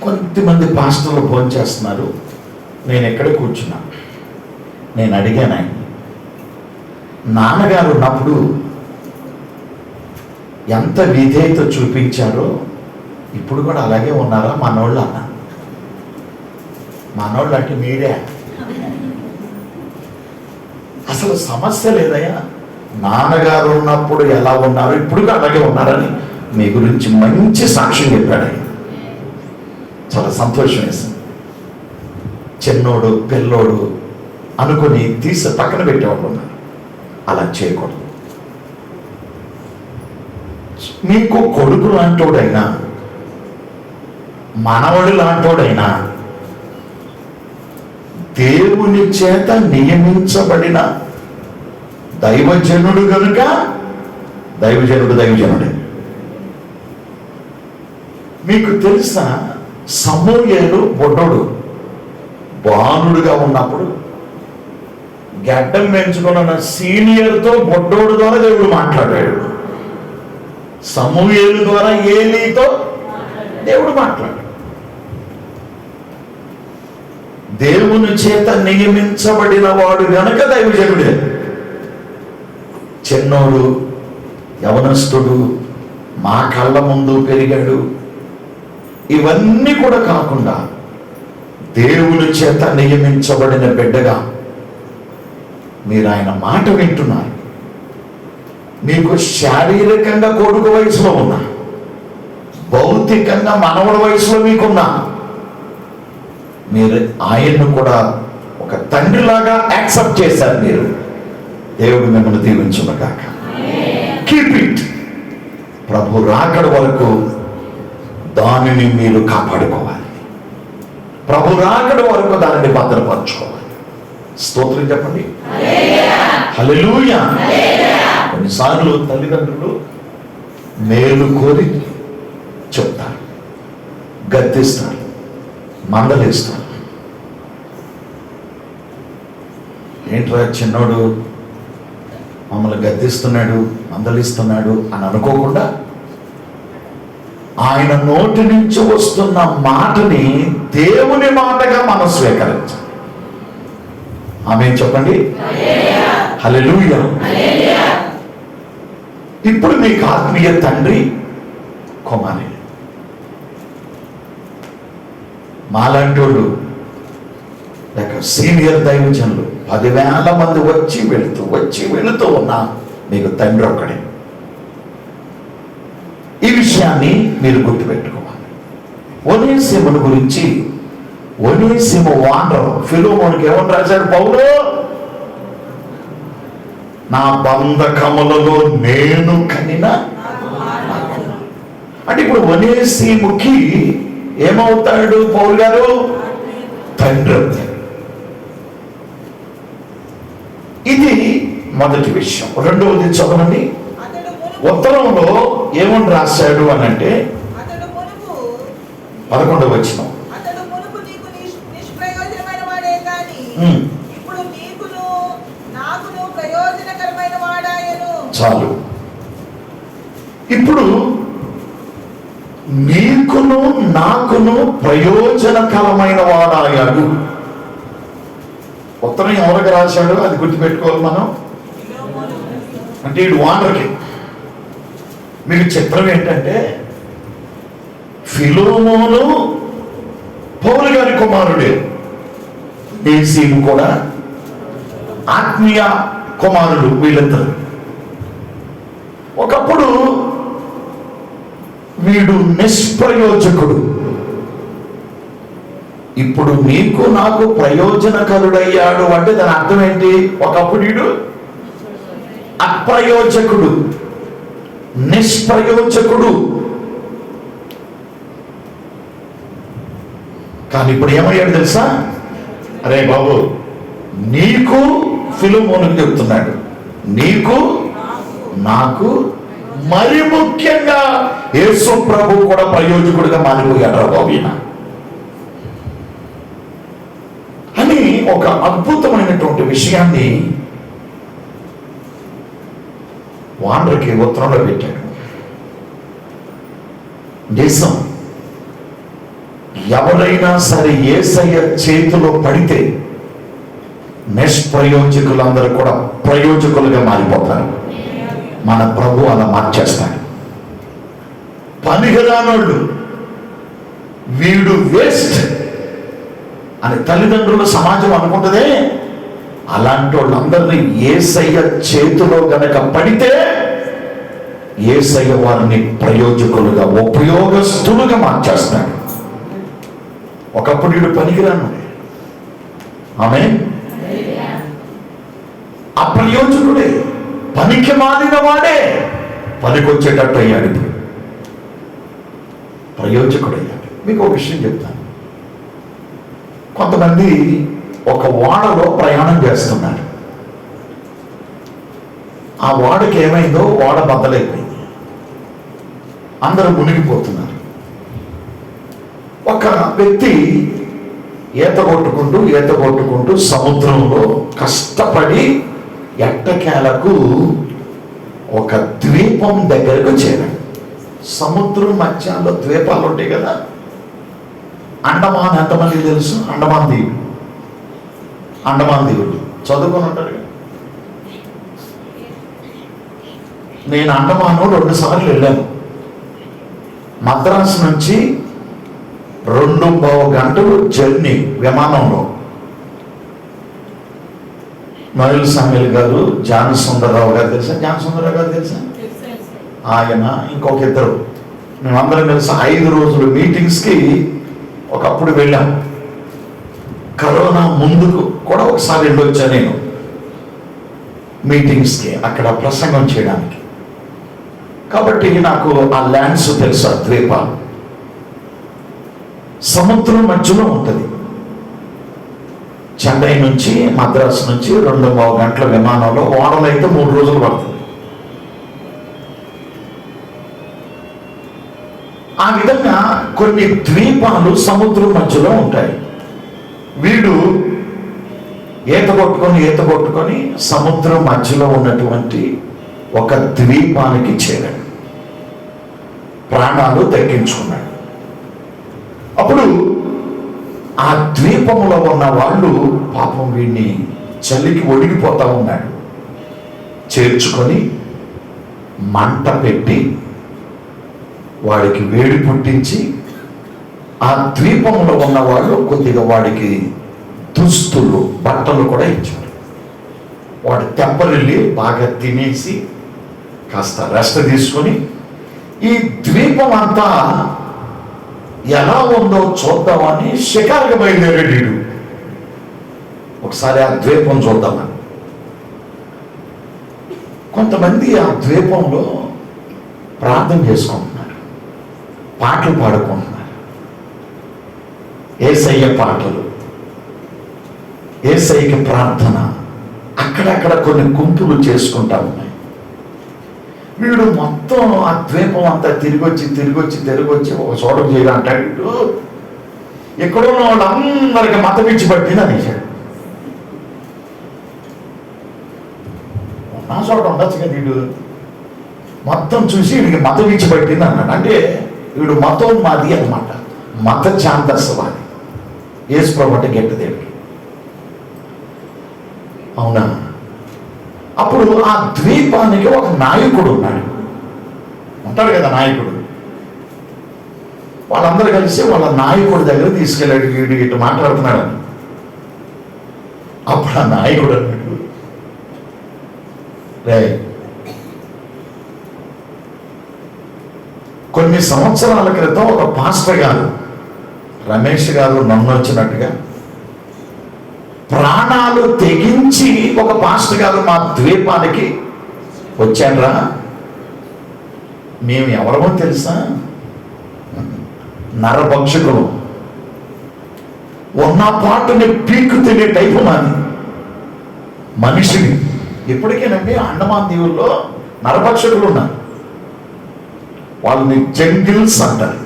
కొంతమంది పాస్టర్లు ఫోన్ చేస్తున్నారు. నేను ఎక్కడ కూర్చున్నా, నేను అడిగాను ఆయన, నాన్నగారు ఉన్నప్పుడు ఎంత విధేయత చూపించారో ఇప్పుడు కూడా అలాగే ఉన్నారా మనోళ్ళు అన్న. మనోళ్ళు అంటే మీరే. అసలు సమస్య లేదయ్యా, నాన్నగారు ఉన్నప్పుడు ఎలా ఉన్నారు ఇప్పుడు కూడా అలాగే ఉన్నారని మీ గురించి మంచి సాక్ష్యం చెప్పాడు ఆయన. చాలా సంతోషం వేసింది. చిన్నోడు పిల్లోడు అనుకుని తీసి పక్కన పెట్టేవాళ్ళు ఉన్నారు. అలా చేయకూడదు. మీకు కొడుకు లాంటోడైనా మనవడు లాంటోడైనా దేవుని చేత నియమించబడిన దైవజనుడు కనుక దైవజనుడే. మీకు తెలుసా, సమూయేలు బొడ్డోడు బాలుడుగా ఉన్నప్పుడు గడ్డం పెంచుకున్న సీనియర్తో బొడ్డోడు ద్వారా దేవుడు మాట్లాడాడు. సమూయేలు ద్వారా ఏలీతో దేవుడు మాట్లాడాడు. దేవుని చేత నియమించబడిన వాడు గనక దైవజనుడే. చిన్నోడు యవనస్తుడు మా కళ్ళ ముందు పెరిగాడు, ఇవన్నీ కూడా కాకుండా దేవుని చేత నియమించబడిన బిడ్డగా మీరు ఆయన మాట వింటున్నారు. మీకు శారీరకంగా కొడుకు వయసులో ఉన్నా, భౌతికంగా మనవడి వయసులో మీకున్నా, మీరు ఆయన్ను కూడా ఒక తండ్రిలాగా యాక్సెప్ట్ చేశారు. మీరు దేవుడు మిమ్మల్ని దీవించుగాక. Keep it. ప్రభు రాకడ వరకు దానిని మీరు కాపాడుకోవాలి. ప్రభు రాకడ వరకు దానిని భద్రపరచుకోవాలి. స్తోత్రం చెప్పండి. హల్లెలూయా. కొన్నిసార్లు తల్లిదండ్రులు మేలు కోరి చెప్తారు, గద్దిస్తారు, మందలిస్తారు. ఏంట్రా చిన్నోడు మమ్మల్ని గద్దిస్తున్నాడు, మందలిస్తున్నాడు అని అనుకోకుండా ఆయన నోటి నుంచి వస్తున్న మాటని దేవుని మాటగా మనం స్వీకరించాలి. ఆమేన్ చెప్పండి. హల్లెలూయా. ఇప్పుడు మీకు ఆత్మీయ తండ్రి కుమారి మాలాంటోళ్ళు లేక సీనియర్ దైవజనులు 10,000 మంది వచ్చి వెళుతూ ఉన్నా మీకు తండ్రి ఒక్కడే. ఈ విషయాన్ని మీరు గుర్తుపెట్టుకోవాలి. ఒనేసిమును గురించి ఒనేసిము వాండర్ ఫిలోమోనుకి ఏమని రాశాడు పౌలు? నా బంధకములలో నేను కనిన. అంటే ఇప్పుడు ఒనేసిముకి ఏమవుతాడు పౌలు గారు? తండ్రి అవుతాడు. ఇది మొదటి విషయం. రెండవది చదవండి. ఉత్తరంలో ఏమని రాశాడు అని అంటే 11వ వచనం. చాలు. ఇప్పుడు నీకును నాకును ప్రయోజనకరమైన వాడాయాడు. ఉత్తరం ఎవరికి రాశాడు అది గుర్తుపెట్టుకోవాలి మనం. అంటే ఇటు వానర్కి. మీకు చిత్రం ఏంటంటే ఫిలోమోను పౌలు గారి కుమారుడే, ఏసీము కూడా ఆత్మీయ కుమారుడు. వీళ్ళిద్దరు ఒకప్పుడు వీడు నిష్ప్రయోజకుడు, ఇప్పుడు నీకు నాకు ప్రయోజనకరుడయ్యాడు అంటే దాని అర్థం ఏంటి? ఒకప్పుడు వీడు అప్రయోజకుడు, నిష్ప్రయోజకుడు. కానీ ఇప్పుడు ఏమయ్యాడు తెలుసా? అరే బాబు, నీకు ఫిలోమోనుకు చెప్తున్నాడు, నీకు నాకు, మరి ముఖ్యంగా యేసు ప్రభు కూడా ప్రయోజకుడిగా మారిపోయాడు రా బాబు ఈయన అని ఒక అద్భుతమైనటువంటి విషయాన్ని వాండర్కి ఉత్తరంలో పెట్టాడు. దేశం ఎవరైనా సరే యేసయ్య చేతిలో పడితే నిష్ప్రయోజకులందరూ కూడా ప్రయోజకులుగా మారిపోతారు. మన ప్రభు అలా మార్చేస్తాడు. పనికిరానోళ్ళు, వీడు వేస్ట్ అని తల్లిదండ్రులు సమాజం అనుకుంటుందే, అలాంటి వాళ్ళందరినీ యేసయ్య చేతిలో గనక పడితే యేసయ్య వారిని ప్రయోజకులుగా, ఉపయోగస్తులుగా మార్చేస్తాడు. ఒకప్పుడు వీడు పనికిరాను, ఆమె అప్రయోజకుడే, పనికి మాలిన వాడే పనికొచ్చేటట్టు అయ్యాడు. ఇప్పుడు ప్రయోజకుడయ్యాడు. మీకు ఒక విషయం చెప్తాను. కొంతమంది ఒక ఓడలో ప్రయాణం చేస్తున్నారు. ఆ ఓడకి ఏమైందో, ఓడ బద్దలైపోయింది, అందరూ మునిగిపోతున్నారు. ఒక వ్యక్తి ఈత కొట్టుకుంటూ సముద్రంలో కష్టపడి ఎట్టకేలకు ఒక ద్వీపం దగ్గరకు చేరాడు. సముద్రం మధ్యలో ద్వీపాలు ఉంటాయి కదా. అండమాన్ ఎంతమంది తెలుసు? అండమాన్ దీవులు చదువుకొని ఉంటారు కదా. నేను అండమాను 2 సార్లు వెళ్ళాను. మద్రాసు నుంచి 2.5 గంటలు జర్నీ విమానంలో. మహిళ సామ్యుల్ గారు, జాన సుందరరావు గారు తెలుసా? జాన సుందరరావు గారు తెలుసా? ఆయన ఇంకొక ఇద్దరు, మేమందరం కలిసి 5 రోజులు మీటింగ్స్కి ఒకప్పుడు వెళ్ళాం. కరోనా ముందుకు కూడా ఒకసారి వెళ్ళొచ్చా నేను మీటింగ్స్కి, అక్కడ ప్రసంగం చేయడానికి. కాబట్టి నాకు ఆ ల్యాండ్స్ తెలుసు. ఆ ద్వీపాలు సముద్రం మధ్యలో ఉంటుంది. చెన్నై నుంచి, మద్రాసు నుంచి 2.5 గంటల విమానంలో, ఓడలు అయితే 3 రోజులు పడుతుంది. ఆ విధంగా కొన్ని ద్వీపాలు సముద్రం మధ్యలో ఉంటాయి. వీడు ఈత కొట్టుకొని సముద్రం మధ్యలో ఉన్నటువంటి ఒక ద్వీపానికి చేరాడు. ప్రాణాలు దక్కించుకున్నాడు. అప్పుడు ఆ ద్వీపంలో ఉన్న వాళ్ళు పాపం వీడిని చలికి ఒడిగిపోతా ఉన్నాడు. చేర్చుకొని మంట పెట్టి వాడికి వేడి పుట్టించి, ఆ ద్వీపంలో ఉన్న వాళ్ళు కొద్దిగా వాడికి దుస్తులు, బట్టలు కూడా ఇచ్చారు. వాడు తెప్పరిల్లి బాగా తినేసి కాస్త రెస్ట్ తీసుకొని ఈ ద్వీపం అంతా ఎలా ఉందో చూద్దామని షికారుగా బయలుదేరాడు. ఒకసారి ఆ ద్వీపం చూద్దామని. కొంతమంది ఆ ద్వీపంలో ప్రార్థన చేసుకుంటున్నారు, పాటలు పాడుకుంటున్నారు, యేసయ్య పాటలు, యేసయ్యకి ప్రార్థన. అక్కడక్కడ కొన్ని గుంపులు చేసుకుంటా ఉన్నాయి. వీడు మొత్తం ఆ ద్వీపం అంతా తిరిగొచ్చి ఒక చోటకు చేయాలంటాడు. ఎక్కడో ఉన్న వాళ్ళందరికీ మతం ఇచ్చి పట్టింది అనేసాడు. నా చోట ఉండొచ్చు కదా. వీడు మొత్తం చూసి వీడికి మతం ఇచ్చి పట్టింది అన్నాడు. అంటే వీడు మతం మాది అన్నమాట, మత ఛాందస్వాది. యేసు ప్రభు అంటే గట్టిదేవికి. అవునా? అప్పుడు ఆ ద్వీపానికి ఒక నాయకుడు ఉంటాడు కదా, నాయకుడు. వాళ్ళందరూ కలిసి వాళ్ళ నాయకుడి దగ్గర తీసుకెళ్ళాడు. వీడు ఇటు మాట్లాడుతున్నాడు. అప్పుడు ఆ నాయకుడు అన్నాడు, రే, కొన్ని సంవత్సరాల క్రితం ఒక పాస్టర్ గారు, రమేష్ గారు నన్ను వచ్చినట్టుగా ప్రాణాలు తెగించి ఒక పాస్టర్ గారు మా ద్వీపానికి వచ్చాడ్రా. మేము ఎవరమో తెలుసా? నరభక్షకులు. ఉన్న పాటని పీకు తినే టైపు నాది మనిషిని. ఇప్పటికేనండి అండమాన్ దీవుల్లో నరభక్షకులు ఉన్నారు. వాళ్ళని జంగిల్స్ అంటారు.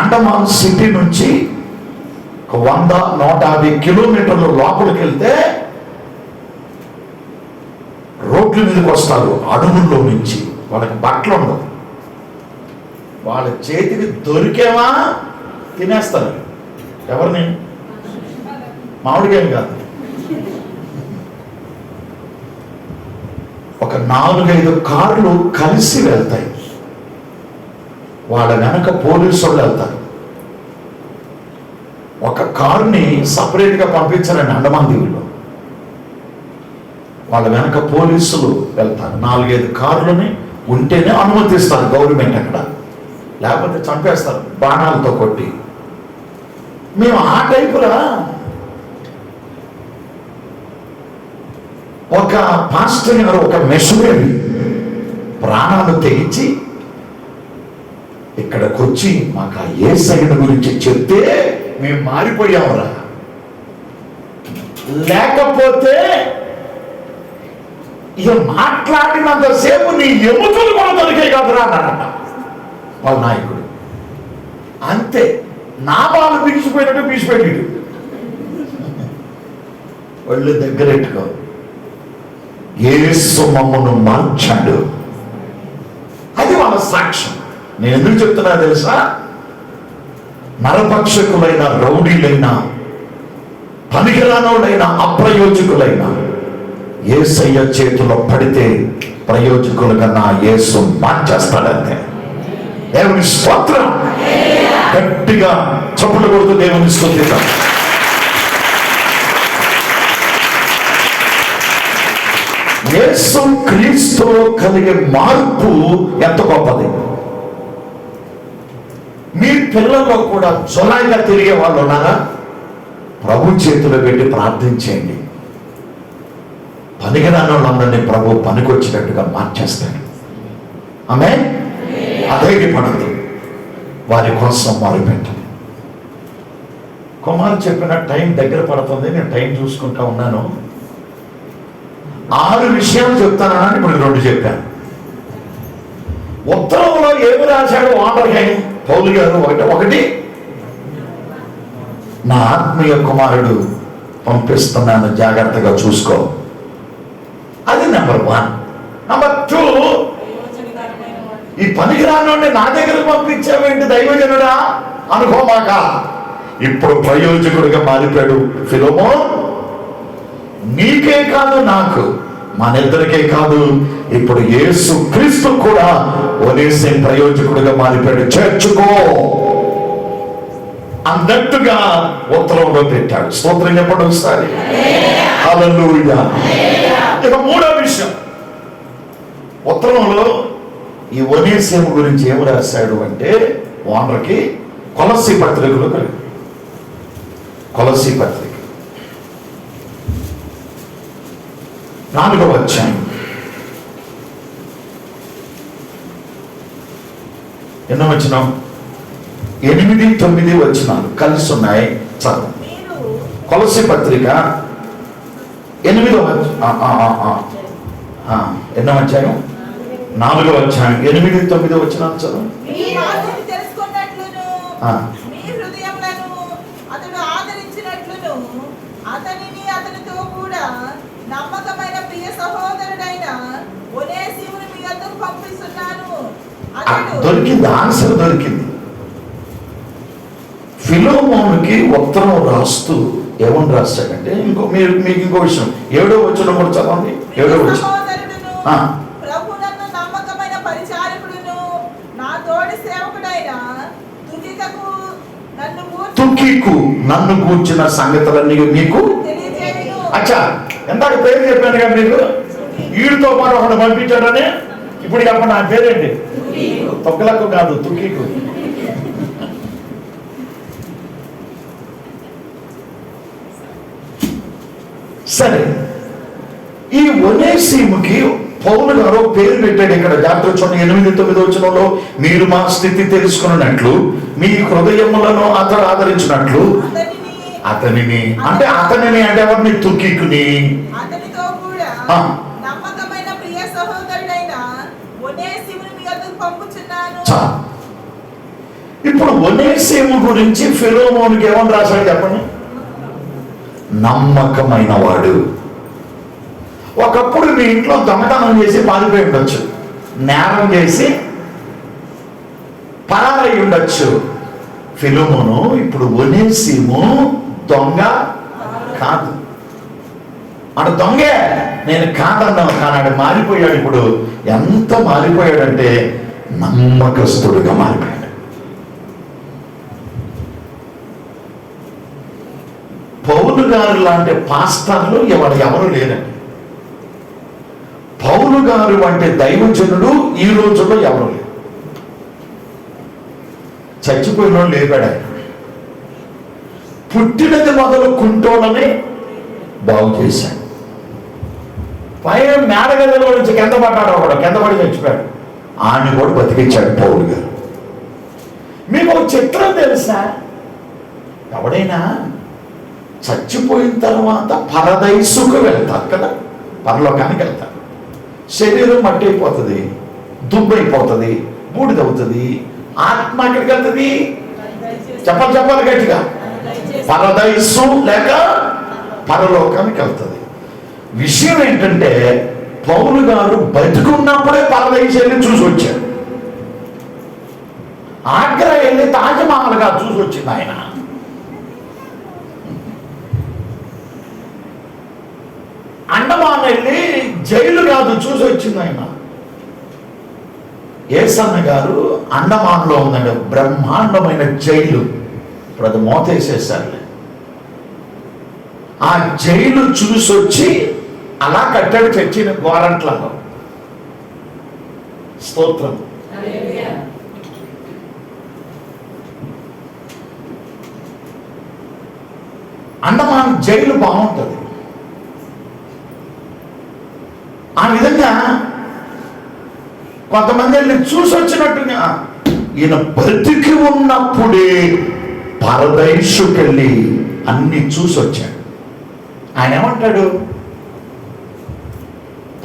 అండమాన్ సిటీ నుంచి 100-150 కిలోమీటర్ల లోపలికి వెళ్తే రోడ్ల మీదకి వస్తారు. అడవుల్లో నుంచి వాళ్ళకి బట్టలు ఉండవు. వాళ్ళ చేతికి దొరికేవా తినేస్తారు. ఎవరిని? మామిడికాయలు కాదు. ఒక 4-5 కార్లు కలిసి వెళ్తాయి. వాళ్ళ వెనక పోలీసు వాళ్ళు వెళ్తారు. ఒక కారుని సపరేట్గా పంపించారండి అండమాన్ దీవుల్లో. వాళ్ళ వెనక పోలీసులు వెళ్తారు. 4-5 కార్లని ఉంటేనే అనుమతిస్తారు గవర్నమెంట్ అక్కడ, లేకపోతే చంపేస్తారు బాణాలతో కొట్టి. మేము ఆ టైపులా ఒక పాస్టర్ గారు ఒక మిషనరీ ప్రాణాలు తెగించి ఇక్కడికి వచ్చి మాకు ఆ యేసయ్య గురించి చెప్తే మేము మారిపోయామురా, లేకపోతే ఇక మాట్లాడినంతసేపు నీ ఎముకలు కూడా దొరికే కాదురా అన్నారట వాళ్ళ నాయకుడు. అంతే, నా బాలు పీల్చిపోయినట్టు పీల్చిపెట్టాడు. వాళ్ళు దగ్గరెట్టుకో, యేసు మమ్మను మార్చాడు. అది వాళ్ళ సాక్ష్యం. నేను ఎందుకు చెప్తున్నా తెలుసా? నరభక్షకులైన, రౌడీలైన, పనికిరానోడైన, అప్రయోజకులైన యేసయ్య చేతిలో పడితే ప్రయోజకులుగా నా యేసు మార్చేస్తాడంతే. దేవుని స్తోత్రం. గట్టిగా చప్పులు కొడుతూ దేవుని స్తుతిద్దాం. యేసు క్రీస్తులో కలిగే మార్పు ఎంత గొప్పది. మీ పిల్లల్లో కూడా జొలాయిగా తిరిగే వాళ్ళు ఉన్నారా? ప్రభు చేతిలో పెట్టి ప్రార్థించేయండి. పనికిరాని వాళ్ళందరినీ ప్రభు పనికొచ్చినట్టుగా మార్చేస్తాడు. ఆమె అధైర్యపడదు, వారి కోసం మొదలుపెట్టండి. కుమారు చెప్పిన టైం దగ్గర పడుతుంది, నేను టైం చూసుకుంటా ఉన్నాను. 6 విషయాలు చెప్తానని ఇప్పుడు 2 చెప్పాను. ఉత్తరంలో ఏమి రాశాడు ఓనర్కి పౌలు గారు? ఒకటి నా ఆత్మీయ కుమారుడు పంపిస్తున్నాను, జాగ్రత్తగా చూసుకో. అది నెంబర్ 1. నెంబర్ 2, ఈ పనికిరాని నా దగ్గరకు పంపించావేంటి దైవజనుడా అనుకోమాక, ఇప్పుడు ప్రయోజకుడిగా మారిపోయాడు ఫిలోమోన్. నీకే కాదు, నాకు, మనిద్దరికే కాదు, ఇప్పుడు యేసు క్రీస్తు కూడా ఒనేసే ప్రయోజకుడిగా మారిపోయాడు, చేర్చుకో అన్నట్టుగా ఉత్తరంలో పెట్టాడు. స్తోత్రం చెప్పండి ఒకసారి. హల్లెలూయా. ఇక 3వ విషయం, ఉత్తరంలో ఈ ఒనేసిము గురించి ఏమి రాశాడు అంటే, ఓనర్కి కొలస్సీ పత్రికలో కలిగి, కొలస్సీ పత్రిక 4వ అధ్యాయం ఎన్నో వచనం? 8, 9 వచనాలు కలిసి ఉన్నాయి. చదువు. కొలస్సీ పత్రిక 8వ ఎన్నో అధ్యాయం? 4వ అధ్యాయం 8, 9 వచనాలు చదువు. దొరికింది, ఆన్సర్ దొరికింది. ఫిలోమోనుకి ఉత్తరం రాస్తూ ఏమని రాస్తాడంటే, మీకు ఇంకో విషయం, 7వ వచనం కూడా చదవండి. 7వ వచనం, తుకికు నన్ను కూర్చున్న సంగతులన్నీ మీకు. అచ్చా, ఎందాక పేరు చెప్పాను కదా మీకు, వీడితో పాటు ఒకటి పంపించాడని. ఇప్పుడు చెప్పండి, నా పేరేంటి? తొక్కలకు కాదు, తుకికు. సరే, ఈ ఒనేసిముకి పౌలు గారు పేరు పెట్టాడు. ఇక్కడ జాగ్రత్త చూడండి, 8, 9 వచనంలో, మీరు మా స్థితి తెలుసుకున్నట్లు మీ హృదయములను అతడు ఆదరించినట్లు అతనిని అంటే ఎవరిని? తుకికుని. ఇప్పుడు ఒనేసిము గురించి ఫిలోమోనుకి ఏమని రాశాడు చెప్పండి? నమ్మకమైన వాడు. ఒకప్పుడు మీ ఇంట్లో దొంగతనం చేసి పారిపోయి ఉండొచ్చు, నేరం చేసి పరారై ఉండొచ్చు. ఫిలోమోను ఇప్పుడు ఒనేసిము దొంగ కాదు. ఆడు దొంగే, నేను కాదన్నాను, కానీ ఆడు మారిపోయాడు. ఇప్పుడు ఎంత మారిపోయాడంటే నమ్మకస్తుడుగా మారిపోయాడు. పౌలు గారు లాంటి పాస్టర్లు ఎవరు లేరండి. పౌలు గారు వంటి దైవజనుడు ఈ రోజుల్లో ఎవరు లేరు. చచ్చిపోయిన వాళ్ళు లేపాడు ఆయన. పుట్టినది మొదలు కుంటోడని బాగు చేశాడు. పైన మేడగదిలో నుంచి కింద పడ్డాడు, ఒకడు కింద పడి చచ్చిపోయాడు. ఆయన కూడా బతికించాడు పౌలు గారు. మీకు ఒక చిత్రం తెలుసా? ఎవడైనా చచ్చిపోయిన తర్వాత పరదైసుకు వెళ్తారు కదా, పరలోకానికి వెళ్తారు. శరీరం మట్టి అయిపోతుంది, దుబ్బైపోతుంది, బూడిదవుతుంది. ఆత్మ ఎక్కడికి వెళ్తుంది? చెప్పాలి గట్టిగా, పరదైసు లేక పరలోకానికి వెళ్తుంది. విషయం ఏంటంటే పౌలు గారు బతుకున్నప్పుడే పరదైసు వెళ్ళి చూసి వచ్చాడు. ఆగ్రా వెళ్ళి తాజ్మహల్గా చూసి వచ్చింది ఆయన. అండమాన్ వెళ్ళి జైలు కాదు చూసి వచ్చింది ఆయన. ఏసన్న గారు అండమాన్లో ఉందండి బ్రహ్మాండమైన జైలు. ఇప్పుడు అది మోతేసేసారు. ఆ జైలు చూసి వచ్చి అలా కట్టాడు చచ్చిన గోరంట్లలో. స్తోత్రం. అండమాన్ జైలు బాగుంటుంది. ఆ విధంగా కొంతమంది వెళ్ళి చూసి వచ్చినట్టుగా ఈయన బ్రతికి ఉన్నప్పుడే పరదైసుకెళ్ళి అన్ని చూసి వచ్చాడు. ఆయన ఏమంటాడు?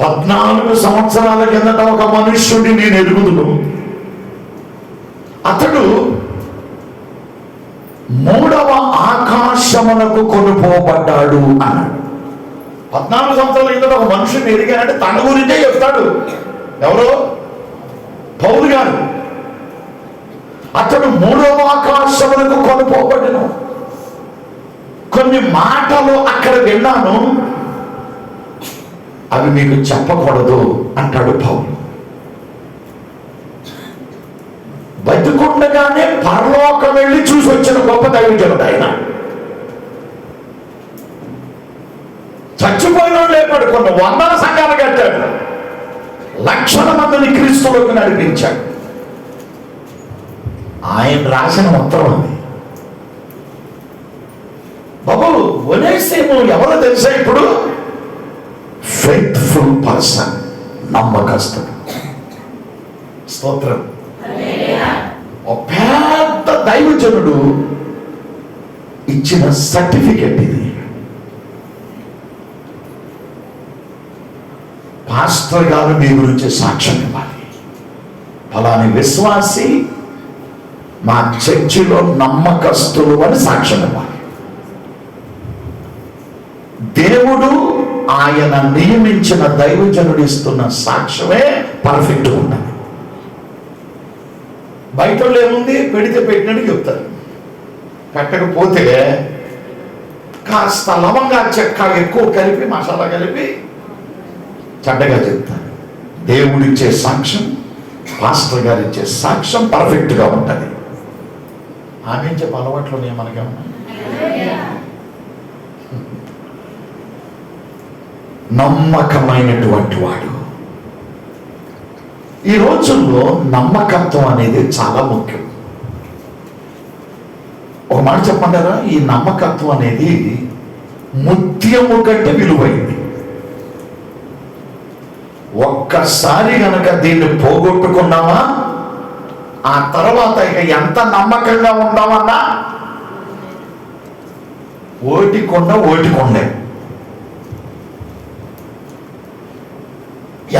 14 సంవత్సరాల కిందట ఒక మనుష్యుడిని నేను ఎరుగుదును, అతడు 3వ ఆకాశమునకు కొనుపోబడ్డాడు అన్నాడు. 14 సంవత్సరాల కిందట ఒక మనుషుని ఎరిగానంటే తన గురించే చెప్తాడు. ఎవరు? పౌలు గారు. అతడు 3వ ఆకాశమునకు కొనుపోబడ్డాను. కొన్ని మాటలు అక్కడ విన్నాను, అవి మీకు చెప్పకూడదు అంటాడు పౌలు. బతికుండగానే పరలోకం వెళ్ళి చూసి వచ్చిన గొప్ప దైవజనుడు ఆయన. చచ్చిపోయిన లేపాడు, కొన్ని 100 సంఘాలు కట్టాడు, లక్షల మందిని క్రీస్తులోకి నడిపించాడు. ఆయన రాసిన ఉత్తరం అది. బాబు ఒనేసిము ఎవరో తెలుసా? ఇప్పుడు ఫెయిత్ఫుల్ పర్సన్, నమ్మకస్తుడు. స్తోత్రం. ఒక పెద్ద దైవజనుడు ఇచ్చిన సర్టిఫికెట్ ఇది. పాస్టర్ గారు మీ గురించి సాక్ష్యం ఇవ్వాలి. ఫలాని విశ్వాసి మా చర్చిలో నమ్మకస్తులు అని సాక్ష్యం ఇవ్వాలి. దేవుడు ఆయన నియమించిన దైవజనుడు ఇస్తున్న సాక్ష్యమే పర్ఫెక్ట్ ఉండాలి. బయట ఏముంది? పెడితే పెట్టినట్టు చెప్తారు, పెట్టకపోతే కాస్త లవంగా చెక్క ఎక్కువ కలిపి మసాలా కలిపి చెడ్డగా చెప్తారు. దేవుడిచ్చే సాక్ష్యం, పాస్టర్ గారు ఇచ్చే సాక్ష్యం పర్ఫెక్ట్గా ఉంటుంది. ఆమె చెప్పే అలవాట్లు మనకేమన్నా? నమ్మకమైనటువంటి వాడు. ఈ రోజుల్లో నమ్మకత్వం అనేది చాలా ముఖ్యం. ఒక మాట చెప్పంటారా? ఈ నమ్మకత్వం అనేది ముత్యము కంటే విలువైంది. ఒక్కసారి గనక దీన్ని పోగొట్టుకున్నామా, ఆ తర్వాత ఇక ఎంత నమ్మకంగా ఉందామన్నా ఓటికొండే.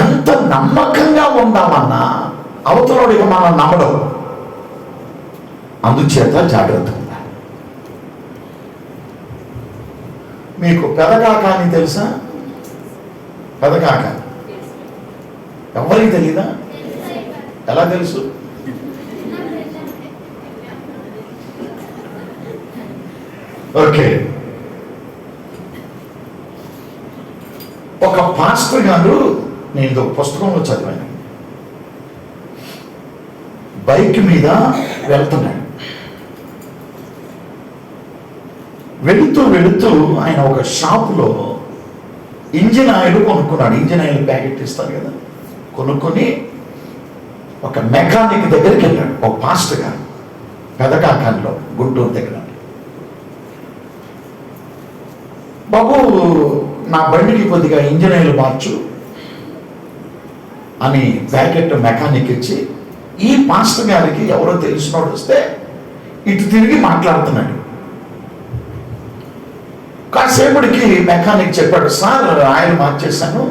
ఎంత నమ్మకంగా ఉందామన్నా అవతలోడు ఇక మనం నమ్మడం. అందుచేత జాగ్రత్త ఉండాలి. మీకు పెదకాక అని తెలుసా? పెదకాక ఎవరికి తెలీదా? ఎలా తెలుసు? ఓకే, పాస్టర్ గారు, నేను ఇది ఒక పుస్తకంలో చదివాను, బైక్ మీద వెళ్తున్నాడు. వెళుతూ ఆయన ఒక షాపులో ఇంజిన్ ఆయిల్ కొనుక్కున్నాడు. ఇంజిన్ ఆయిల్ ప్యాకెట్ ఇస్తారు కదా, కొనుక్కొని ఒక మెకానిక్ దగ్గరికి వెళ్ళాడు. ఒక పాస్టర్ గారు పెదకాకంలో, గుంటూరు దగ్గర. బాబు, నా బండికి కొద్దిగా ఇంజిన్ ఆయిల్ మార్చు అని ప్యాకెట్ మెకానిక్ ఇచ్చి, ఈ పాస్టర్ గారికి ఎవరో తెలిసినోడు వస్తే ఇటు తిరిగి మాట్లాడుతున్నాడు. కాసేపటికి మెకానిక్ చెప్పాడు, సార్ ఆయిల్ మార్చేశాను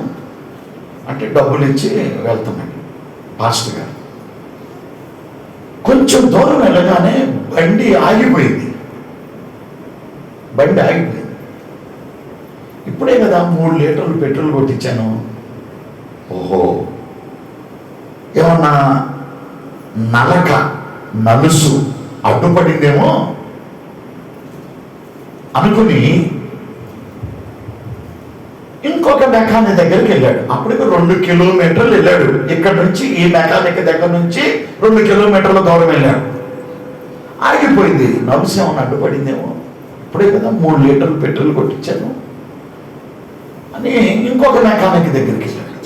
అంటే డబ్బులు ఇచ్చి వెళ్తున్నాడు పాస్టర్ గారు. కొంచెం దూరం వెళ్ళగానే బండి ఆగిపోయింది. ఇప్పుడే కదా 3 లీటర్లు పెట్రోల్ కొట్టించాను. ఓహో, ఏమన్నా నలుసు అడ్డుపడిందేమో అనుకుని ఇంకొక మెకానిక్ దగ్గరికి వెళ్ళాడు. అప్పటికి 2 కిలోమీటర్లు వెళ్ళాడు. ఇక్కడ నుంచి ఈ మెకానిక్ దగ్గర నుంచి 2 కిలోమీటర్ల దూరం వెళ్ళాడు. ఆగిపోయింది. నలుసు ఏమన్నా అడ్డుపడిందేమో, ఇప్పుడే కదా 3 లీటర్లు పెట్రోల్ కొట్టించాను అని ఇంకొక మెకానిక్ దగ్గరికి వెళ్ళాడు.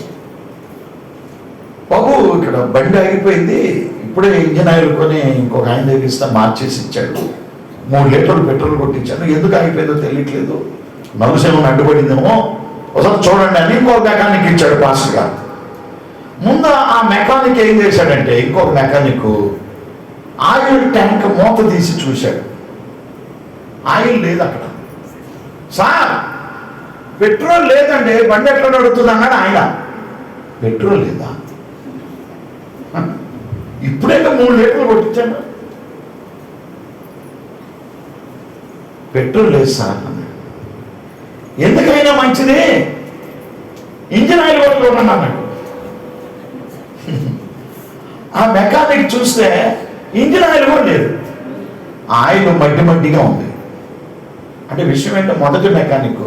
బాబు, ఇక్కడ బండి ఆగిపోయింది, ఇప్పుడే ఇంజిన్ ఆయిల్ కొని ఇంకొక ఆయన దగ్గర ఇస్తే మార్చేసి ఇచ్చాడు. 3 లీటర్లు పెట్రోల్ కొట్టించాను, ఎందుకు ఆగిపోయిందో తెలియట్లేదు, నలుసు ఏమన్నా అడ్డుపడిందేమో ఒకసారి చూడండి అని ఇంకొక మెకానిక్ ఇచ్చాడు పాస్టర్ గారు. ముందు ఆ మెకానిక్ ఏం చేశాడంటే, ఇంకొక మెకానిక్ ఆయిల్ ట్యాంక్ మూత తీసి చూశాడు. ఆయిల్ లేదు అక్కడ. సార్ పెట్రోల్ లేదండి, బండి ఎట్లా నడుస్తుంది అన్నాడు ఆయన. పెట్రోల్ లేదా? ఇప్పుడే 3 లీటర్లు కొట్టించాను. పెట్రోల్ లేదు సార్ అన్నాడు. ఎందుకైనా మంచిది ఇంజిన్ ఆయిల్ కొట్టుకోండి అన్నాడు. ఆ మెకానిక్ చూస్తే ఇంజిన్ ఆయిల్ కూడా లేదు, ఆయిల్ మట్టిగా ఉంది. అంటే విషయం ఏంటో, మొదటి మెకానిక్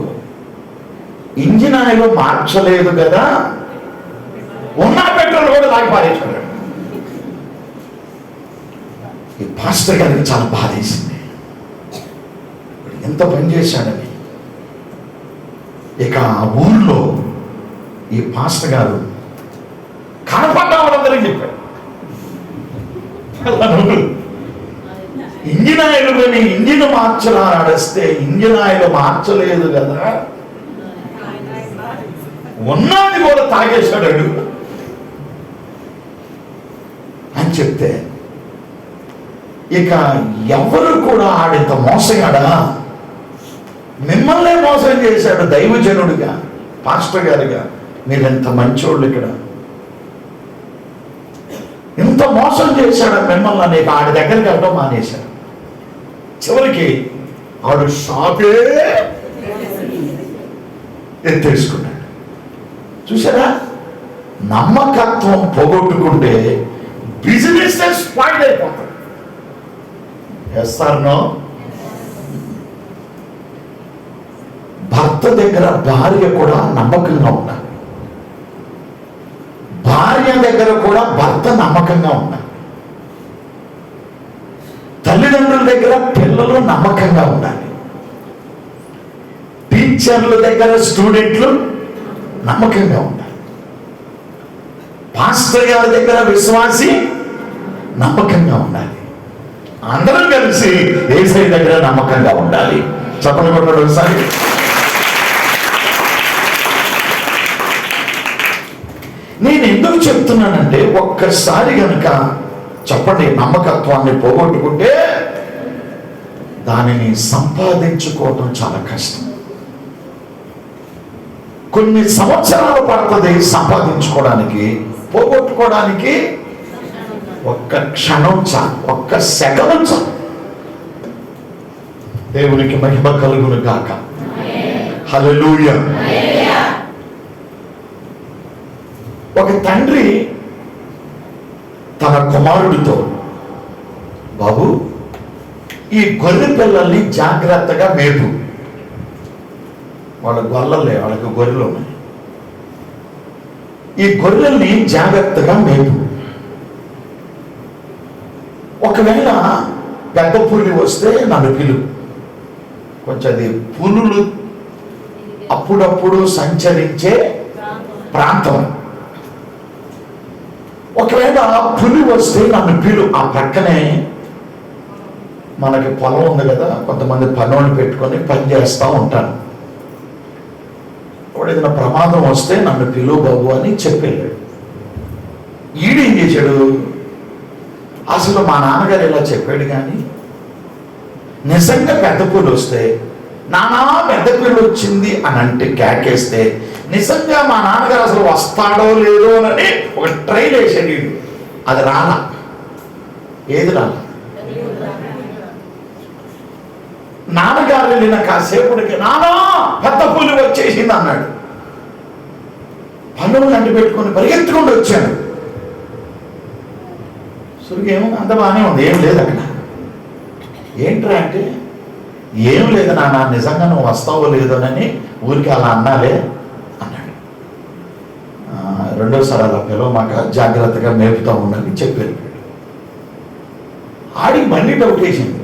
ఇంజిన్ ఆయిల్ మార్చలేదు కదా, ఉన్న పెట్రోల్ కూడా తాగి పారేసాడు. ఈ పాస్టర్ గారికి చాలా బాధేసింది, ఎంత పని చేశాడని. ఇక ఆ ఊళ్ళో ఈ పాస్టర్ గారు కనపడ్డా వాళ్ళందరికీ చెప్పాడు, ఇంజిన్ ఆయిల్ కొని ఇంజిన్ మార్చరా నడిస్తే ఇంజిన్ ఆయిల్ మార్చలేదు కదా, ఉన్నది కూడా తాగేశాడు అని చెప్తే, ఇక ఎవరు కూడా ఆడింత మోసగాడా, మిమ్మల్నే మోసం చేశాడు దైవజనుడిగా, పాస్టర్ గారిగా, మీరెంత మంచోళ్ళు, ఇక్కడ ఇంత మోసం చేశాడు మిమ్మల్ని అని ఆడి దగ్గరికి వెళ్ళడం మానేశాడు. చివరికి ఆడు షాపే ఎత్తేసుకున్నాడు. చూసారా, నమ్మకత్వం పోగొట్టుకుంటే బిజినెస్ స్పాయిల్ అయిపోతాడు. ఎస్తారనో, భర్త దగ్గర భార్య కూడా నమ్మకంగా ఉండాలి, భార్య దగ్గర కూడా భర్త నమ్మకంగా ఉండాలి, తల్లిదండ్రుల దగ్గర పిల్లలు నమ్మకంగా ఉండాలి, టీచర్ల దగ్గర స్టూడెంట్లు నమ్మకంగా ఉండాలి, పాస్టర్ గారి దగ్గర విశ్వాసి నమ్మకంగా ఉండాలి, అందరం కలిసి యేసయ్య దగ్గర నమ్మకంగా ఉండాలి. చెప్పండి కొట్టండి ఒకసారి. నేను ఎందుకు చెప్తున్నానంటే, ఒక్కసారి కనుక చెప్పండి నమ్మకత్వాన్ని పోగొట్టుకుంటే దానిని సంపాదించుకోవడం చాలా కష్టం. కొన్ని సంవత్సరాలు పడుతుంది సంపాదించుకోవడానికి, పోగొట్టుకోవడానికి ఒక్క క్షణం చాలు, ఒక్క సెకను చాలు. దేవునికి మహిమ కలుగును గాక. హల్లెలూయా. ఒక తండ్రి తన కుమారుడితో, బాబు ఈ గొర్రె పిల్లల్ని జాగ్రత్తగా మేపు, వాళ్ళ గొల్లలే, వాళ్ళకి గొర్రెలు ఉన్నాయి, ఈ గొర్రెల్ని జాగ్రత్తగా మేపు. ఒకవేళ పెద్ద పులి వస్తే నన్ను పిలువు. కొంచెం అది పులులు అప్పుడప్పుడు సంచరించే ప్రాంతం. ఒకవేళ పులి వస్తే నన్ను పిలు. ఆ పక్కనే మనకి పొలం ఉంది కదా, కొంతమంది పనులు పెట్టుకొని పని చేస్తూ ఉంటారు. వాడు ఏదైనా ప్రమాదం వస్తే నన్ను పిలువు బాబు అని చెప్పాడు. ఈడేం చేశాడు, అసలు మా నాన్నగారు ఇలా చెప్పాడు కానీ నిజంగా పెద్ద పులి వస్తే, నానా పెద్ద పులి వచ్చింది అని అంటే కేకేస్తే, నిజంగా మా నాన్నగారు అసలు వస్తాడో లేదో అని ఒక ట్రైల్ వేసాడు వీడు. అది రాలా. ఏది రాలా. నాన్నగారు వెళ్ళిన కాసేపటికి నానా పెద్ద పులి వచ్చేసింది అన్నాడు. పన్నులు అంటి పెట్టుకొని పరిగెత్తుకుంటూ వచ్చాడు. సురిగేమో అంత బాగానే ఉంది, ఏం లేదు అక్కడ. ఏంట్రా అంటే, ఏం లేదు నాన్న, నిజంగా నువ్వు వస్తావో లేదోనని ఊరికి అలా అన్నాలే అన్నాడు. రెండోసారి అలా పిలవ మాకు జాగ్రత్తగా మేపుతా ఉండని చెప్పారు. ఆడికి మళ్ళీ డౌట్ వేసింది,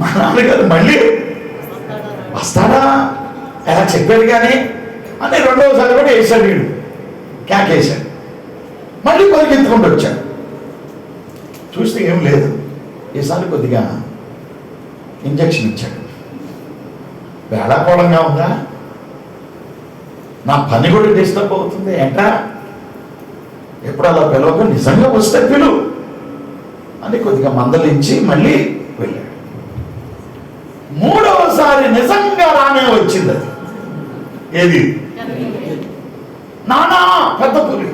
మా నాన్నగారు మళ్ళీ వస్తాడా ఎలా చెప్పాడు కానీ అని రెండవసారి కూడా వేసాడు. వీడు కేకేశాడు. మళ్ళీ పరిగెత్తుకుంటూ వచ్చాడు. చూస్తే ఏం లేదు. ఈసారి కొద్దిగా ఇంజక్షన్ ఇచ్చాడు. వేళాకోళంగా ఉందా, నా పని కూడా డిస్టర్బ్ అవుతుంది ఏంటా, ఎప్పుడు అలా పిలవక నిజంగా వస్తే పిలువు అని కొద్దిగా మందలించి మళ్ళీ వెళ్ళాడు. మూడవసారి నిజంగా రానే వచ్చింది. అది ఏది, నానా పెద్ద పులి.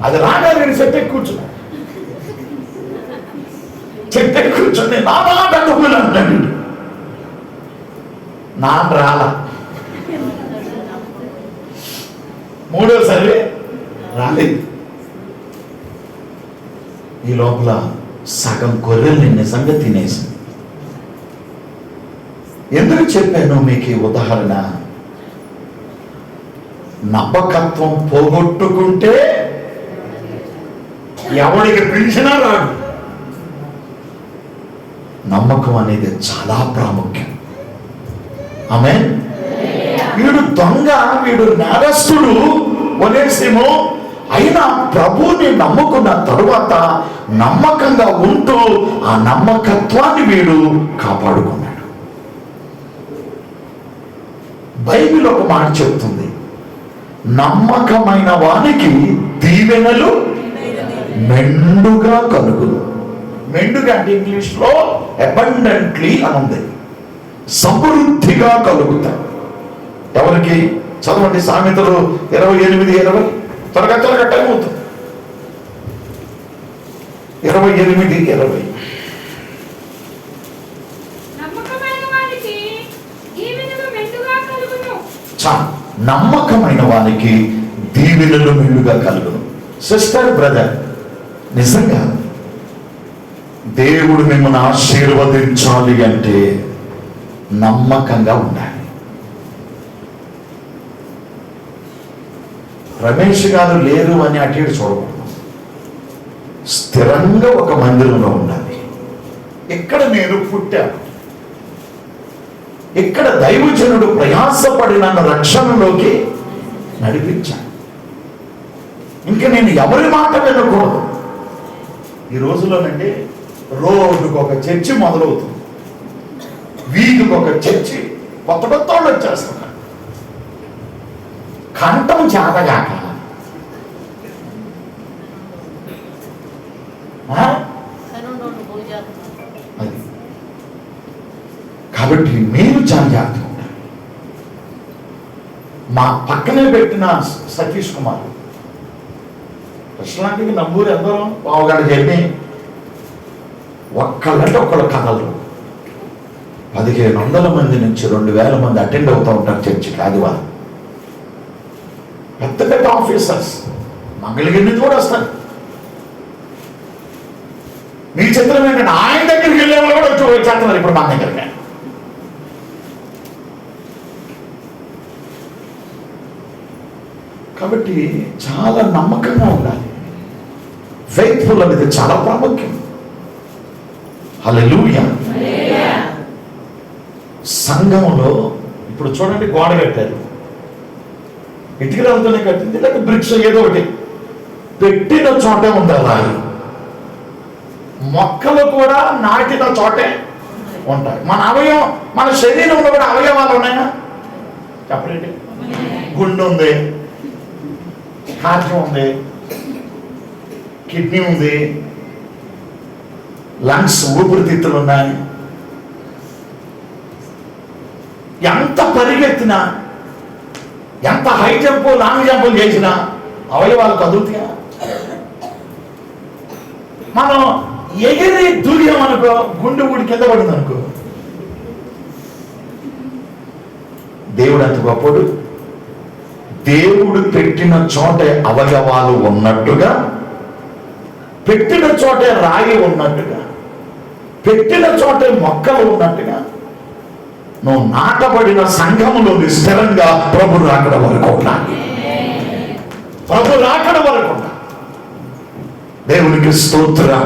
అది రాగా నేను చెట్టు కూర్చున్నా. చెట్టు కూర్చొని నానా పెద్ద పులి అంటాడు. నాన్న రాలా. మూడోసారి రాలేదు. ఈ లోపల సగం గొర్రెల్ని నిజంగా తినేసింది. ఎందుకు చెప్పాను మీకు ఈ ఉదాహరణ? నమ్మకత్వం పోగొట్టుకుంటే ఎవడికి పిలిచినా రాడు. నమ్మకం అనేది చాలా ప్రాముఖ్యం. ఆమేన్. వీడు దొంగ, వీడు నేరస్తుడు ఒనేసిము. అయినా ప్రభువుని నమ్ముకున్న తరువాత నమ్మకంగా ఉంటూ ఆ నమ్మకత్వాన్ని వీడు కాపాడుకున్నాడు. బైబిల్ ఒక మాట చెప్తుంది, నమ్మకమైన వానికి దీవెనలు మెండుగా కలుగును. మెండుగా అంటే ఇంగ్లీష్లో అబండెంట్లీ అని ఉంది. సమృద్ధిగా కలుగుతాయి. ఎవరికి? చదవండి సామెతలు 28:20. త్వరగా త్వరగా టైం అవుతుంది. 28:20. నమ్మకమైన వానికి దీవెనలు మెండుగా కలుగును. సిస్టర్, బ్రదర్, నిజంగా దేవుడు మిమ్మల్ని ఆశీర్వదించాలి అంటే నమ్మకంగా ఉండాలి. రమేష్ గారు లేరు అని అటు ఇటు చూడకూడదు. స్థిరంగా ఒక మందిరంలో ఉండాలి. ఇక్కడ నేను పుట్టాను, ఇక్కడ దైవజనుడు ప్రయాసపడి నన్ను రక్షణలోకి నడిపించాను. ఇంకా నేను ఎవరి మాట వినకూడదు. ఈ రోజులోనండి రోడ్డుకు ఒక చర్చి మొదలవుతుంది, వీధికి ఒక చర్చి, కొత్త కొత్త వాళ్ళు వచ్చేస్తున్నారు. కంఠం చేతగాక అది. కాబట్టి మీరు చాలా జాగ్రత్తగా ఉండాలి. మా పక్కనే పెట్టిన సతీష్ కుమార్ కృష్ణలాంటివి నంబూరు ఎందరో పావుగంట జర్నీ, ఒక్కళ్ళంటే ఒక్కళ్ళు కథలు. 1500 మంది నుంచి 2000 మంది అటెండ్ అవుతూ ఉంటారు చర్చికి ఆదివారం. పెద్ద పెద్ద ఆఫీసర్స్ మంగళగిరి నుంచి కూడా వస్తారు. మీ చిత్రం ఏంటంటే ఆయన దగ్గరికి వెళ్ళే వాళ్ళు కూడా వచ్చి వచ్చేస్తున్నారు ఇప్పుడు మా దగ్గరికి. కాబట్టి చాలా నమ్మకంగా ఉండాలి. ఫెయిత్ఫుల్ అనేది చాలా ప్రాముఖ్యం. హల్లెలూయా. సంఘంలో ఇప్పుడు చూడండి, గోడ కట్టారు, ఇటుకలతోనే కట్టింది, లేక బ్రిక్స్ ఏదో ఒకటి పెట్టిన చోటే ఉంది రాయి. మొక్కలు కూడా నాటిన చోటే ఉంటాయి. మన అవయవం, మన శరీరంలో కూడా అవయవాలు ఉన్నాయా చెప్పండి. గుండె ఉంది, హార్ట్ ఉంది, కిడ్నీ ఉంది, లంగ్స్ ఊపిరితిత్తులు ఉన్నాయి. ఎంత పరిగెత్తినా, ఎంత హై జంప్ లాంగ్ జంపులు చేసినా అవయవాలు కదులుతాయా? మనం ఎగిరి దూరామనుకో, గుండె ఊడి కింద పడింది అనుకో. దేవుడు అంత గొప్పడు. దేవుడు పెట్టిన చోటే అవయవాలు ఉన్నట్టుగా, పెట్టిన చోటే రాయి ఉన్నట్టుగా, పెట్టిన చోటే మొక్కలు ఉన్నట్టుగా నువ్వు నాటబడిన సంఘములో స్థిరంగా ప్రభు రాకడ వరకు ఉండాలి. ప్రభు రాకడ వరకు ఉండాలి. దేవునికి స్తోత్రం.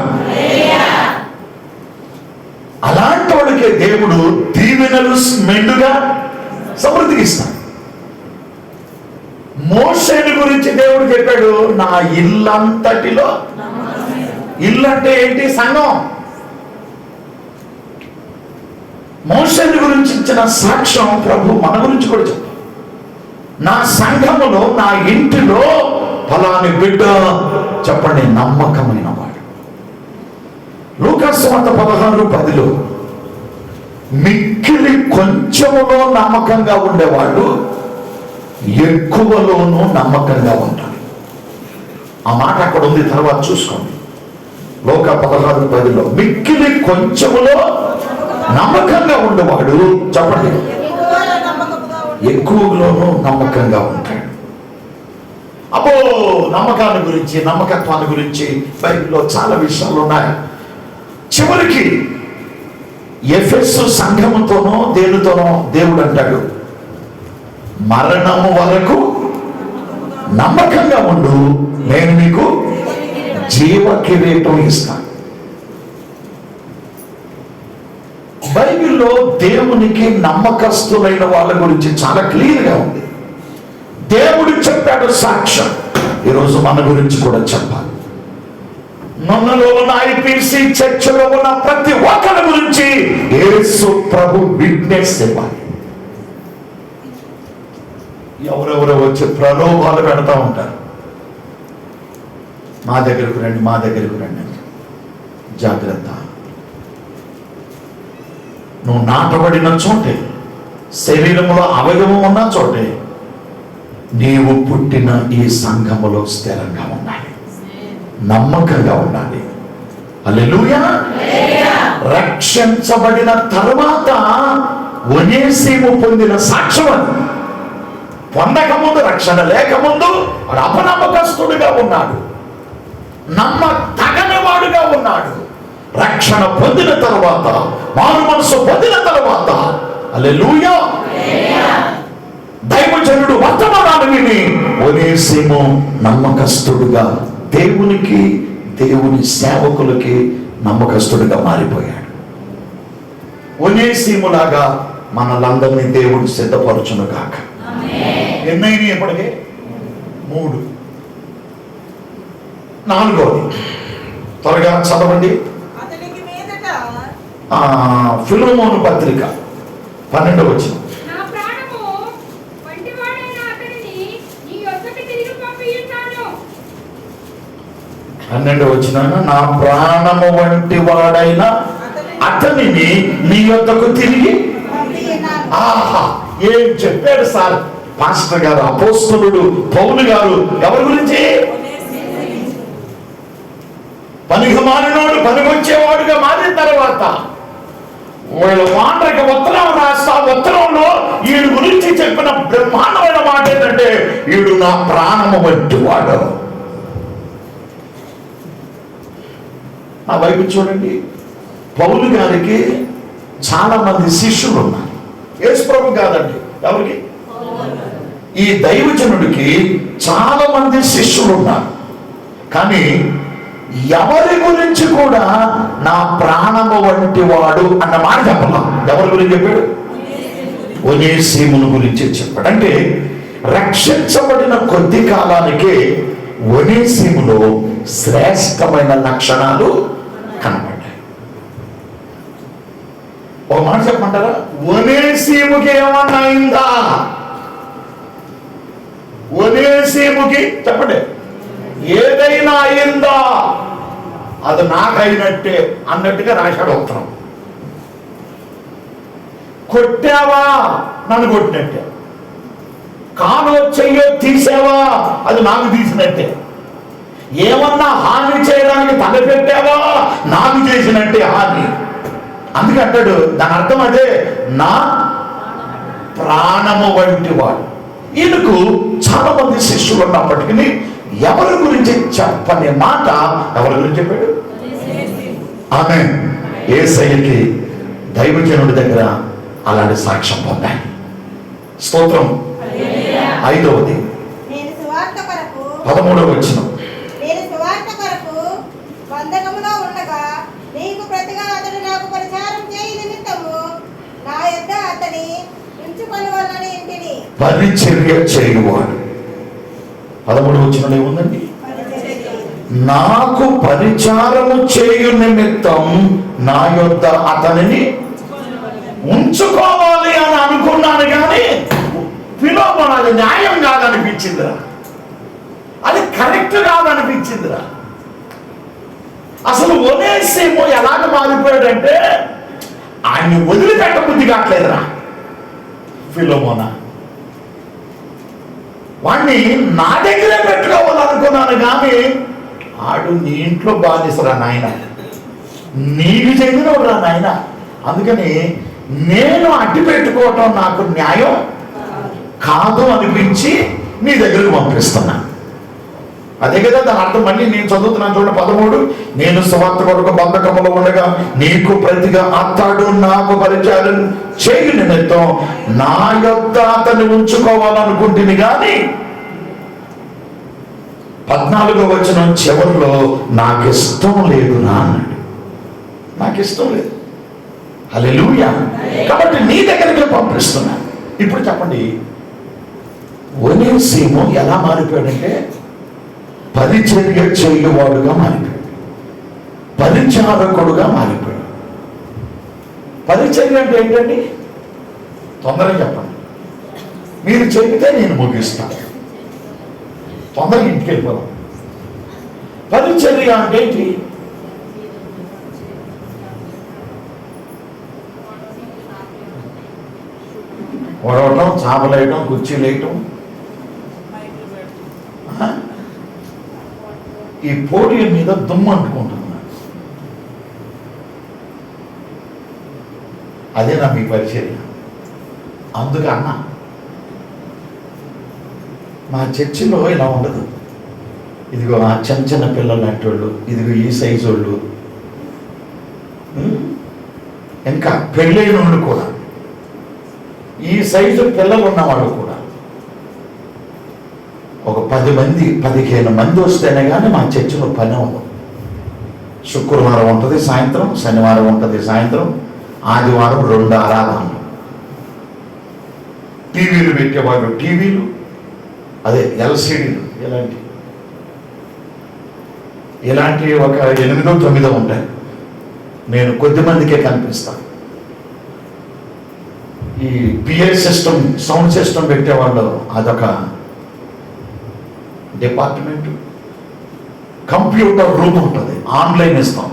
అలాంటి వాడికి దేవుడు దీవెనలు మెండుగా సమృద్ధికి ఇస్తాడు. మోషేని గురించి దేవుడు చెప్పాడు, నా ఇల్లంతటిలో, ఇల్లు అంటే ఏంటి? సంఘం. మోషేని గురించి ఇచ్చిన సాక్ష్యం ప్రభు మన గురించి కూడా చెప్పాడు. నా సంఘములో, నా ఇంటిలో ఫలాని బిడ్డ, చెప్పండి, నమ్మకమైన వాడు. లూకాసు వార్త 16:10 మిక్కిలి కొంచెములో నమ్మకంగా ఉండేవాడు ఎక్కువలోనూ నమ్మకంగా ఉంటాడు. ఆ మాట అక్కడ ఉంది, తర్వాత చూసుకోండి. లూకా 16:10 మిక్కిలి కొంచెములో నమ్మకంగా ఉండేవాడు, చెప్పండి, ఎక్కువలోనూ నమ్మకంగా ఉంటాడు. అబ్బో, నమ్మకాన్ని గురించి, నమ్మకత్వాన్ని గురించి బైబిల్లో చాలా విషయాలు ఉన్నాయి. చివరికి ఎఫెసు సంఘముతోనో దేనితోనో దేవుడు అంటాడు, మరణము వరకు నమ్మకంగా ఉండు, నేను నీకు జీవ కిరీటం ఇస్తాను. బైబిల్లో దేవునికి నమ్మకస్తులైన వాళ్ళ గురించి చాలా క్లియర్గా ఉంది. దేవుడు చెప్పాడు సాక్ష్యం. ఈరోజు మన గురించి కూడా చెప్పాలి. మనలో ఉన్న ఐపీసీ చర్చలో ఉన్న ప్రతి ఒక్కరి గురించి యేసు ప్రభు విట్నెస్ ఇవ్వాలి. ఎవరెవరో వచ్చి ప్రలోభాలు పెడతా ఉంటారు, మా దగ్గరకు రండి, మా దగ్గరకు రండి. జాగ్రత్త. నువ్వు నాటబడిన చోటే, శరీరంలో అవయవం ఉన్న చోటే నీవు పుట్టిన ఈ సంఘములో స్థిరంగా ఉండాలి, నమ్మకంగా ఉండాలి. హల్లెలూయా. రక్షించబడిన తర్వాత ఒనేసిము పొందిన సాక్ష్యం. పొందకముందు, రక్షణ లేకముందు వాడు అపనమ్మకస్తుడిగా ఉన్నాడు, నమ్మతగని వాడుగా ఉన్నాడు. రక్షణ పొందిన తర్వాత, మారు మనసు పొందిన తర్వాత, హల్లెలూయా, దైవజనుడు వర్తమానాన్ని విని ఒనేసిము నమ్మకస్తుడుగా, దేవునికి, దేవుని సేవకులకి నమ్మకస్తుడిగా మారిపోయాడు. ఒనేసిములాగా మనలందరినీ దేవుడు సిద్ధపరచును కాక. ఎన్నైనా ఎప్పటికే 3. 4వది త్వరగా చదవండి. ఫిలోమోను పత్రిక 12వ వచనం. 12వ వచనం, నా ప్రాణము వంటి వాడైన అతనిని నీ యొద్దకు తిరిగి. ఆహా, ఏం చెప్పాడు సార్ పాస్టర్ గారు, అపోస్తలుడు పౌలు గారు. ఎవరి గురించి? పనికి మారినోడు పనికొచ్చేవాడుగా మారిన తర్వాత వీళ్ళ మాటకి ఉత్తరం రాస్తా. ఉత్తరంలో వీడి గురించి చెప్పిన బ్రహ్మాండమైన మాట ఏంటంటే, వీడు నా ప్రాణము వంటి వాడు. నా వైపు చూడండి. పౌలు గారికి చాలా మంది శిష్యులు ఉన్నారు. యేసు ప్రభు కాదండి, ఎవరికి? ఈ దైవజనుడికి చాలా మంది శిష్యులు ఉన్నారు, కానీ ఎవరి గురించి కూడా నా ప్రాణము వంటి వాడు అన్న మాట చెప్పలా. ఎవరి గురించి చెప్పాడు? ఒనేసిమును గురించి చెప్పాడు. అంటే రక్షించబడిన కొద్ది కాలానికే ఒనేసిములో శ్రేష్టమైన లక్షణాలు కనబడ్డాయి. ఒక మాట చెప్పమంటారా? ఒనేసిముకి ఏమన్నా అయిందా? ఒనేసిముకి చెప్పండి, ఏదైనా అయిందా? అది నాకైనట్టే అన్నట్టుగా రాశాడు ఉత్తరం. కొట్టావా? నన్ను కొట్టినట్టే. కానో చెయ్యో తీసావా? అది నాకు తీసినట్టే. ఏమన్నా హాని చేయడానికి తలపెట్టావా? నాకు చేసినట్టే హాని. అందుకంటాడు, దాని అర్థం అదే, నా ప్రాణము వంటి వాడు. ఈయనకు చాలా మంది శిష్యులు ఉన్నప్పటికీ ఎవరి గురించి చెప్పని మాట ఎవరి గురించి చెప్పాడు? ఆమె యేసయ్యకి దైవజనుడి దగ్గర అలాంటి సాక్ష్యం పొందాను. స్తోత్రం. 5వది 13వ వచనం. నేను సువార్త కొరకు బంధకములో ఉండగా నీకు ప్రతిగా అతడు నాకు పరిచారం చేయి నిమిత్తము నా యొద్ద అతని ఉంచుకొనవలెనని ఇంటిని. పరిచర్య చేయువాడు. 13వ వచనంలో ఏముందండి? నాకు పరిచారము చేయు నిమిత్తం నా యొద్ద అతనిని ఉంచుకోవాలి అని అనుకున్నాను, కానీ ఫిలోమోను అది న్యాయం కాదనిపించిందిరా, అది కరెక్ట్ కాదనిపించిందిరా. అసలు ఒనేసిము ఎలాగ మారిపోయాడంటే ఆయన్ని వదిలిపెట్ట బుద్ధి కావట్లేదురా. ఫిలోమోనా వాణ్ణి నా దగ్గరే పెట్టుకోవాలనుకున్నాను, కానీ ఆడు నీ ఇంట్లో బాధిసరా నాయన, నీకు చెందినవురా నాయన. అందుకని నేను అడ్డు పెట్టుకోవటం నాకు న్యాయం కాదు అనిపించి నీ దగ్గరకు పంపిస్తున్నా. అదే కదా దాని అర్థం. మళ్ళీ నేను చదువుతున్నాను చూడండి 13. నేను సువార్త కొరకు బంధకములో ఉండగా నీకు ప్రతిగా అతడు నాకు పరిచారం చేయు నిమిత్తం నా యొద్ద అతన్ని ఉంచుకోవాలనుకుంటుంది, కానీ 14వ వచనం చివరిలో నాకు ఇష్టం లేదు నా అన్నాడు. నాకు ఇష్టం లేదు. హల్లెలూయా. కాబట్టి నీ దగ్గరికి పంపిస్తున్నా. ఇప్పుడు చెప్పండి, ఒనేసిము ఎలా మారిపోయాడంటే పరిచర్య చేయువాడుగా మారిపోయాడు, పరిచారకుడుగా మారిపోయాడు. పరిచర్య అంటే ఏంటండి? తొందరగా చెప్పండి. మీరు చెబితే నేను ముగిస్తాను. తొందరగా ఇంటికి వెళ్ళిపోదాం. పరిచర్య అంటే ఏంటి? వడవటం, చాపలేయటం, కుర్చీలు వేయటం. ఈ పోటీ మీద దుమ్ము అంటుకుంటున్నాను. అదేనా మీ పరిచర్య? అందుకన్నా మా చర్చిలో ఇలా ఉండదు. ఇదిగో ఆ చిన్న చిన్న పిల్లలు లాంటి వాళ్ళు, ఇదిగో ఈ సైజు వాళ్ళు, ఇంకా పెళ్ళైన వాళ్ళు కూడా, ఈ సైజు పిల్లలు ఉన్నవాళ్ళు కూడా ఒక 10 మంది 15 మంది వస్తేనే కానీ మా చర్చిలో పని ఉండదు. శుక్రవారం ఉంటుంది సాయంత్రం, శనివారం ఉంటుంది సాయంత్రం, ఆదివారం 2 ఆరాధనలు. టీవీలు పెట్టేవాళ్ళు టీవీలు, అదే ఎల్సిడీలు, ఇలాంటి ఒక 8 9 ఉంటాయి. నేను కొద్ది మందికే కనిపిస్తాను. ఈ పిఏ సిస్టమ్, సౌండ్ సిస్టమ్ పెట్టేవాళ్ళు అదొక డిపార్ట్మెంట్. కంప్యూటర్ రూమ్ ఉంటుంది, ఆన్లైన్ ఇస్తాం.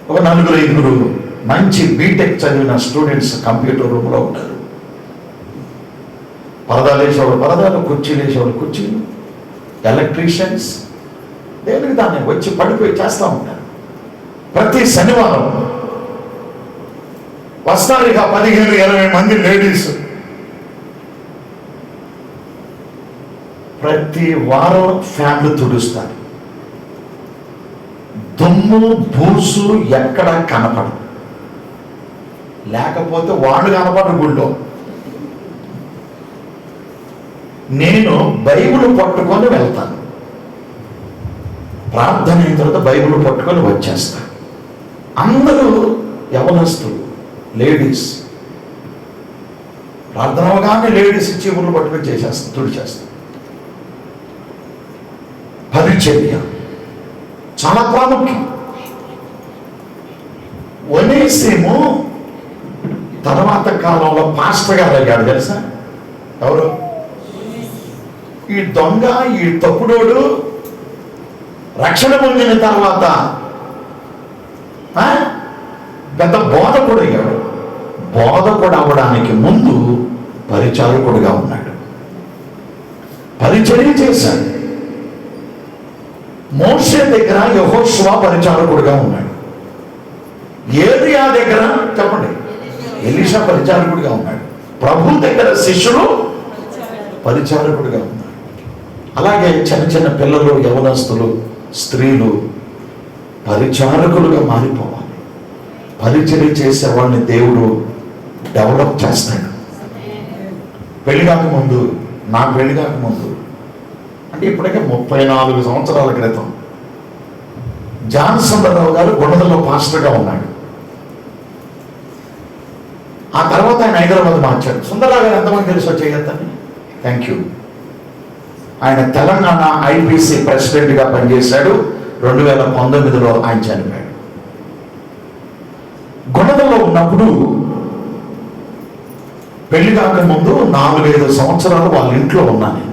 ఒక 4 5 మంచి బీటెక్ చదివిన స్టూడెంట్స్ కంప్యూటర్ రూమ్లో ఉంటారు. పరదాలు వేసేవాళ్ళు పరదాలు, కుర్చీలు వేసేవాళ్ళు కుర్చీలు, ఎలక్ట్రీషియన్స్ దేనికి దాన్ని వచ్చి పడిపోయి చేస్తూ ఉంటారు. ప్రతి శనివారం వస్తారు ఇక 15 20 మంది లేడీస్. ప్రతి వారం ఫ్యాన్లు తుడుస్తారు. దుమ్ము బూసు ఎక్కడ కనపడదు. లేకపోతే వాళ్ళు కనపడరు గుళ్ళో. నేను బైబిల్ పట్టుకొని వెళ్తాను, ప్రార్థన అయిన తర్వాత బైబిల్ పట్టుకొని వచ్చేస్తాను. అందరూ యవనస్తులు, లేడీస్. ప్రార్థన అవగానే లేడీస్ చీపుర్లు పట్టుకొని చేసేస్తాను, తుడిచేస్తాను. పరిచర్య చాలా ప్రాముఖ్యం. ఒనేసిము తర్వాత కాలంలో పాస్టర్ గారు అయ్యాడు, తెలుసా? ఎవరు? ఈ దొంగ, ఈ తప్పుడోడు రక్షణ పొందిన తర్వాత పెద్ద బోధకుడు అయ్యాడు. బోధకుడు అవ్వడానికి ముందు పరిచారకుడుగా ఉన్నాడు, పరిచర్య చేశాడు. మోషే దగ్గర యెహోషువ పరిచారకుడుగా ఉన్నాడు. ఏలియా దగ్గర చెప్పండి, ఎలీషా పరిచారకుడిగా ఉన్నాడు. ప్రభు దగ్గర శిష్యులు పరిచారకుడిగా ఉన్నారు. అలాగే చిన్న చిన్న పిల్లలు, యవనస్తులు, స్త్రీలు పరిచారకులుగా మారిపోవాలి. పరిచర్య చేసే వాళ్ళని దేవుడు డెవలప్ చేస్తాడు. పెళ్లి కాకముందు, నాకు పెళ్లి కాకముందు అంటే ఇప్పటికే 34 సంవత్సరాల క్రితం జాన్ సుందరరావు గారు గుణదల్లో పాస్టర్గా ఉన్నాడు. ఆ తర్వాత ఆయన హైదరాబాద్ మార్చాడు. సుందరరావు గారు ఎంతమంది తెలుసో చేయొద్దని? Thank you. ఆయన తెలంగాణ ఐబీసీ ప్రెసిడెంట్గా పనిచేశాడు. 2019లో ఆయన చనిపోయాడు. గుణదల్లో ఉన్నప్పుడు పెళ్లి కాకముందు 4-5 సంవత్సరాలు వాళ్ళ ఇంట్లో ఉన్నాను.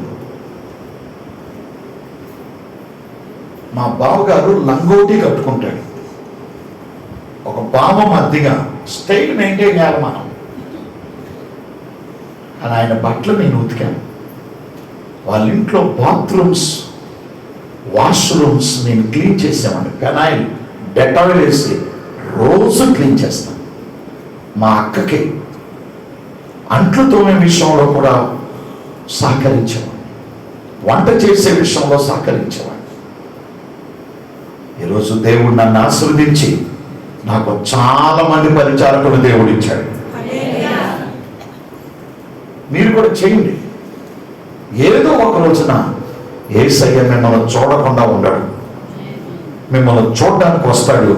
మా బావగారు లంగోటి కట్టుకుంటాడు. ఒక భావం అద్దెగా స్టైల్ మెయింటైన్ చేయాలి మనం. అని ఆయన బట్టలు నేను ఉతికాను. వాళ్ళ ఇంట్లో బాత్రూమ్స్, వాష్రూమ్స్ నేను క్లీన్ చేసామని పెనాయిల్, డెటాయిల్ వేసి రోజు క్లీన్ చేస్తాను. మా అక్కకి అంట్లు తోమే విషయంలో కూడా సహకరించేవాడు, వంట చేసే విషయంలో సహకరించేవాడు. ఈరోజు దేవుడు నన్ను ఆశీర్వదించి నాకు చాలా మంది పరిచారకులు దేవుడు ఇచ్చాడు. మీరు కూడా చేయండి. ఏదో ఒక రోజున యేసయ్య మిమ్మల్ని చూడకుండా ఉండడు, మిమ్మల్ని చూడడానికి వస్తాడు,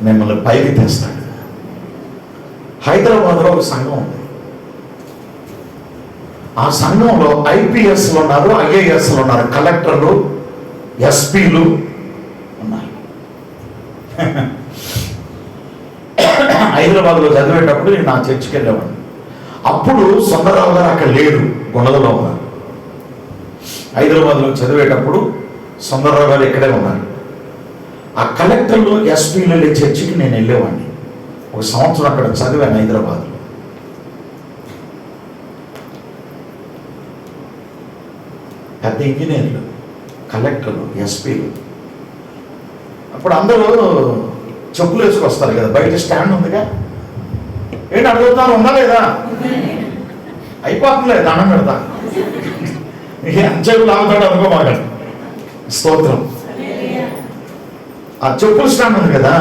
మిమ్మల్ని పైకి తెస్తాడు. హైదరాబాద్లో ఒక సంఘం ఉంది. ఆ సంఘంలో ఐపీఎస్లు ఉన్నారు, ఐఏఎస్లు ఉన్నారు, కలెక్టర్లు, ఎస్పీలు ఉన్నారు. హైదరాబాద్లో చదివేటప్పుడు నేను నా చర్చికి వెళ్ళేవాడిని. అప్పుడు సుందరరావు గారు అక్కడ లేడు, గుణదలో ఉన్నారు. హైదరాబాద్లో చదివేటప్పుడు సుందరరావు గారు ఇక్కడే ఉన్నారు. ఆ కలెక్టర్లు, ఎస్పీలు వెళ్ళే చర్చికి నేను వెళ్ళేవాడిని. 1 సంవత్సరం అక్కడ చదివాను హైదరాబాద్లో. పెద్ద ఇంజనీర్లు, కలెక్టర్లు, ఎస్పీలు. అప్పుడు అందరూ చెప్పులు వేసుకొస్తారు కదా, బయట స్టాండ్ ఉందిగా. ఏంటి అడుగుతాను, ఉందా లేదా? అయిపోతుందిలే, దండం పెడతా. అంచెలు లాగుతాడు అనుకోమాట. స్తోత్రం. ఆ చెప్పులు స్టాండ్ ఉంది కదా,